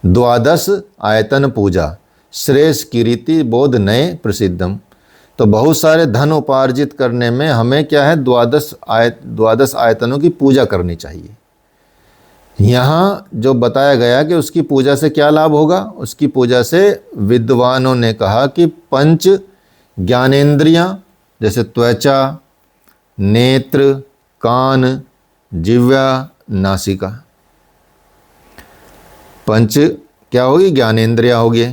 12 आयतन पूजा श्रेष्ठ कीर्ति बोध नए प्रसिद्धम। तो बहुत सारे धन उपार्जित करने में हमें क्या है 12 आयतनों की पूजा करनी चाहिए। यहाँ जो बताया गया कि उसकी पूजा से क्या लाभ होगा, उसकी पूजा से विद्वानों ने कहा कि 5 ज्ञानेंद्रियाँ जैसे त्वचा, नेत्र, कान, जिह्वा, नासिका, 5 क्या होगी ज्ञानेंद्रियाँ होगी।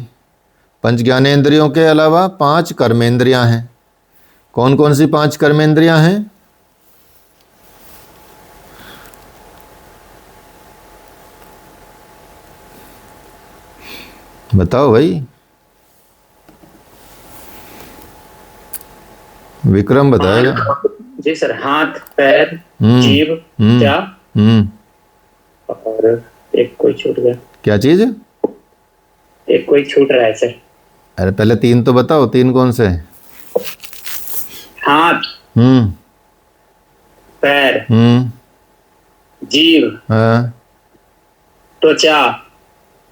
5 ज्ञानेंद्रियों के अलावा 5 कर्मेंद्रियाँ हैं। कौन कौन सी 5 कर्मेंद्रियाँ हैं? बताओ भाई, विक्रम बताएगा। जी सर, हाथ, पैर, हम्म, जीभ, हम्म, क्या हम्म, और एक कोई छूट गया, क्या चीज? एक कोई छूट रहा है सर। अरे पहले 3 तो बताओ, 3 कौन से? हाथ, पैर, जीभ, हाँ। त्वचा।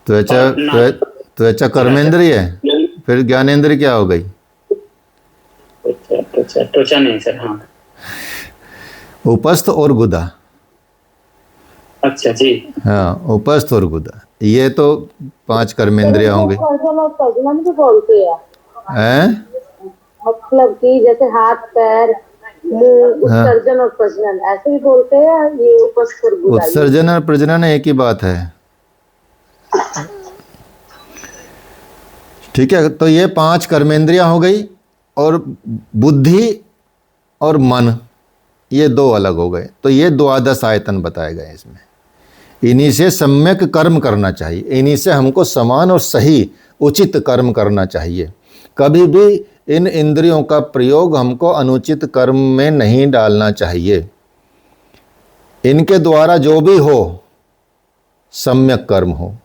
त्वचा, त्वचा कर्मेंद्रिय है, फिर ज्ञानेंद्रिय क्या हो गई? त्वचा नहीं सर, हाँ। उपस्थ और गुदा। अच्छा जी। हाँ, उपस्थ और गुदा, ये तो 5 कर्मेंद्रियां होंगी। प्रजनन भी बोलते हैं, मतलब कि जैसे हाथ, पैर, मुंह, उत्सर्जन और प्रजनन ऐसे भी बोलते हैं। ये उपस्थ और गुदा, उत्सर्जन और प्रजनन एक ही बात है। ठीक है, तो ये 5 कर्मेंद्रियां हो गई और बुद्धि और मन, ये 2 अलग हो गए। तो ये 12 आयतन बताए गए इसमें। इन्हीं से सम्यक कर्म करना चाहिए, इन्हीं से हमको समान और सही उचित कर्म करना चाहिए। कभी भी इन इंद्रियों का प्रयोग हमको अनुचित कर्म में नहीं डालना चाहिए। इनके द्वारा जो भी हो सम्यक कर्म हो,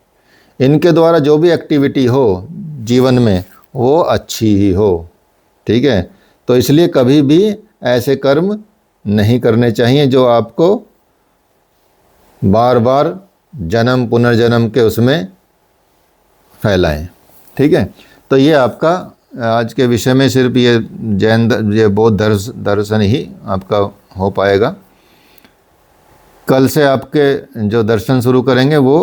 इनके द्वारा जो भी एक्टिविटी हो जीवन में वो अच्छी ही हो। ठीक है, तो इसलिए कभी भी ऐसे कर्म नहीं करने चाहिए जो आपको बार बार जन्म पुनर्जन्म के उसमें फैलाएं। ठीक है, तो ये आपका आज के विषय में सिर्फ ये ये बौद्ध दर्शन ही आपका हो पाएगा। कल से आपके जो दर्शन शुरू करेंगे वो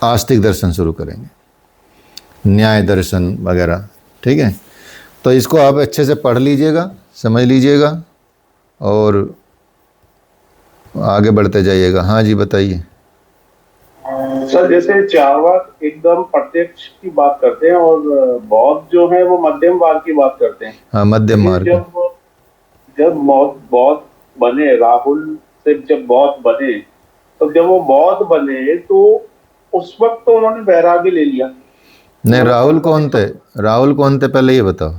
आस्तिक दर्शन शुरू करेंगे, न्याय दर्शन वगैरह। ठीक है, तो इसको आप अच्छे से पढ़ लीजिएगा, समझ लीजिएगा और आगे बढ़ते जाइएगा। हाँ जी, बताइए सर। जैसे चारवाक एकदम प्रत्यक्ष की बात करते हैं और बौद्ध जो है वो मध्यम मार्ग की बात करते हैं। हाँ, मध्यम मार्ग। जब बौद्ध बने, राहुल से जब बौद्ध बने, तो जब वो बौद्ध बने तो उस वक्त तो उन्होंने वैराग्य ले लिया। नहीं, राहुल कौन थे? राहुल कौन थे पहले ये बताओ।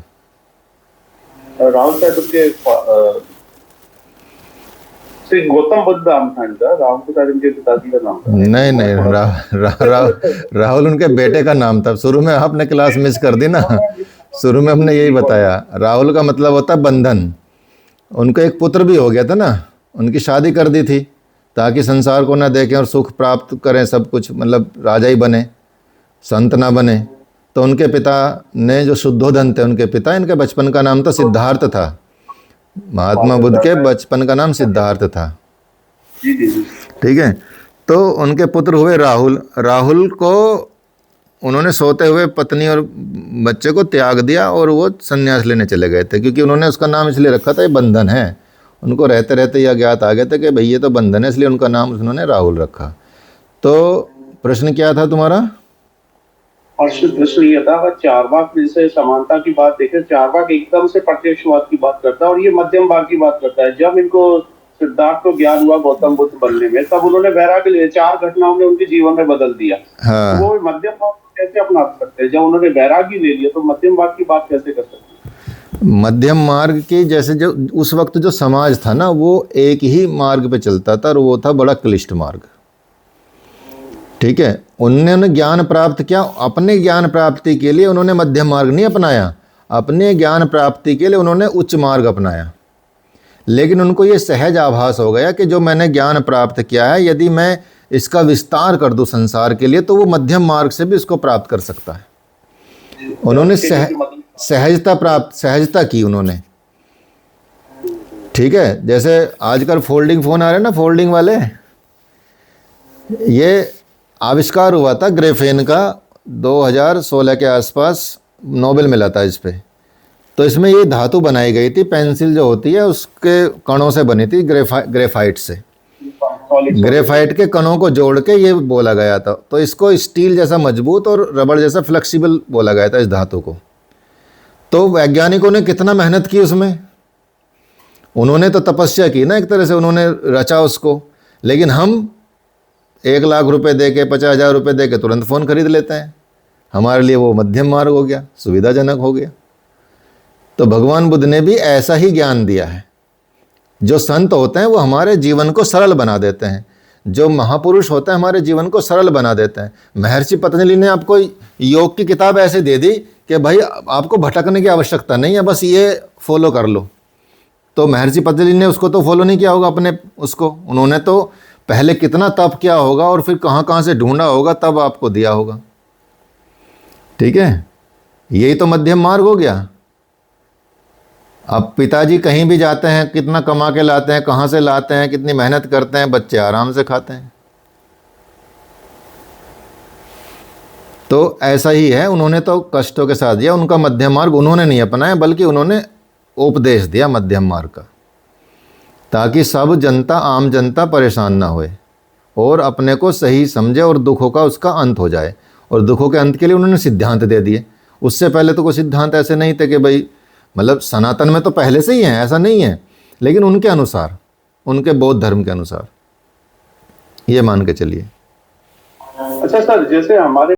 राहुल शायद उसके श्री गौतम बुद्ध नाम था इनका। राहुल तो शायद इनके पिताजी का नाम था। नहीं नहीं, राहुल उनके बेटे का नाम था। शुरू में आपने क्लास मिस कर दी ना, शुरू में हमने यही बताया। राहुल का मतलब होता है बंधन। उनको एक पुत्र भी हो गया था ना, उनकी शादी कर दी थी ताकि संसार को ना देखें और सुख प्राप्त करें, सब कुछ, मतलब राजा ही बने, संत ना बने। तो उनके पिता ने जो शुद्धोधन थे, उनके पिता, इनके बचपन का नाम तो सिद्धार्थ था। महात्मा बुद्ध के बचपन का नाम सिद्धार्थ था। ठीक है, तो उनके पुत्र हुए राहुल। राहुल को उन्होंने सोते हुए पत्नी और बच्चे को त्याग दिया और वो संन्यास लेने चले गए थे, क्योंकि उन्होंने उसका नाम इसलिए रखा था ये बंधन है। उनको रहते रहते यह ज्ञात आ गया था कि भाई ये तो बंधन है, इसलिए उनका नाम उन्होंने राहुल रखा। तो प्रश्न क्या था तुम्हारा? और प्रश्न ये था, अगर चारवाक से समानता की बात देखें, चारवाक एकदम से प्रत्यक्षवाद की बात करता है और ये मध्यम भाग की बात करता है। जब इनको सिद्धार्थ को ज्ञान हुआ गौतम बुद्ध बनने में, तब उन्होंने वैराग्य लिए, 4 घटनाओं ने उनके जीवन में बदल दिया। हाँ। वो मध्यम भाग कैसे अपना सकते हैं? जब उन्होंने वैरागी ले लिया तो मध्यम मार्ग की बात कैसे कर सकते हैं? मध्यम मार्ग की जैसे जो उस वक्त जो समाज था ना, वो एक ही मार्ग पे चलता था और वो था बड़ा क्लिष्ट मार्ग। ठीक है, उन्होंने ज्ञान प्राप्त किया, अपने ज्ञान प्राप्ति के लिए उन्होंने मध्यम मार्ग नहीं अपनाया, अपने ज्ञान प्राप्ति के लिए उन्होंने उच्च मार्ग अपनाया। लेकिन उनको ये सहज आभास हो गया कि जो मैंने ज्ञान प्राप्त किया है, यदि मैं इसका विस्तार कर दूं संसार के लिए, तो वो मध्यम मार्ग से भी इसको प्राप्त कर सकता है। उन्होंने सहजता की उन्होंने। ठीक है, जैसे आजकल फोल्डिंग फ़ोन आ रहे हैं ना, फोल्डिंग वाले, ये आविष्कार हुआ था ग्रेफेन का 2016 के आसपास, नोबेल मिला था इस पे। तो इसमें ये धातु बनाई गई थी, पेंसिल जो होती है उसके कणों से बनी थी, ग्रेफाइट से। ग्रेफाइट के कणों को जोड़ के ये बोला गया था, तो इसको स्टील जैसा मजबूत और रबड़ जैसा फ्लेक्सिबल बोला गया था इस धातु को। तो वैज्ञानिकों ने कितना मेहनत की उसमें, उन्होंने तो तपस्या की ना एक तरह से, उन्होंने रचा उसको। लेकिन हम 1 लाख रुपए दे के, 50,000 रुपये दे के तुरंत फ़ोन खरीद लेते हैं। हमारे लिए वो मध्यम मार्ग हो गया, सुविधाजनक हो गया। तो भगवान बुद्ध ने भी ऐसा ही ज्ञान दिया है। जो संत होते हैं वो हमारे जीवन को सरल बना देते हैं, जो महापुरुष होते हैं हमारे जीवन को सरल बना देते हैं। महर्षि पतंजलि ने आपको योग की किताब ऐसे दे दी कि भाई आपको भटकने की आवश्यकता नहीं है, बस ये फॉलो कर लो। तो महर्षि पतंजलि ने उसको तो फॉलो नहीं किया होगा अपने उसको, उन्होंने तो पहले कितना तप किया होगा और फिर कहाँ कहाँ से ढूंढा होगा, तब आपको दिया होगा। ठीक है, यही तो मध्यम मार्ग हो गया। अब पिताजी कहीं भी जाते हैं, कितना कमा के लाते हैं, कहाँ से लाते हैं, कितनी मेहनत करते हैं, बच्चे आराम से खाते हैं। तो ऐसा ही है, उन्होंने तो कष्टों के साथ दिया। उनका मध्यम मार्ग उन्होंने नहीं अपनाया, बल्कि उन्होंने उपदेश दिया मध्यम मार्ग का, ताकि सब जनता, आम जनता परेशान ना होए और अपने को सही समझे और दुखों का उसका अंत हो जाए। और दुखों के अंत के लिए उन्होंने सिद्धांत दे दिए। उससे पहले तो कोई सिद्धांत ऐसे नहीं थे कि भाई, मतलब सनातन में तो पहले से ही हैं, ऐसा नहीं है, लेकिन उनके अनुसार, उनके बौद्ध धर्म के अनुसार ये मान के चलिए। अच्छा सर, जैसे हमारे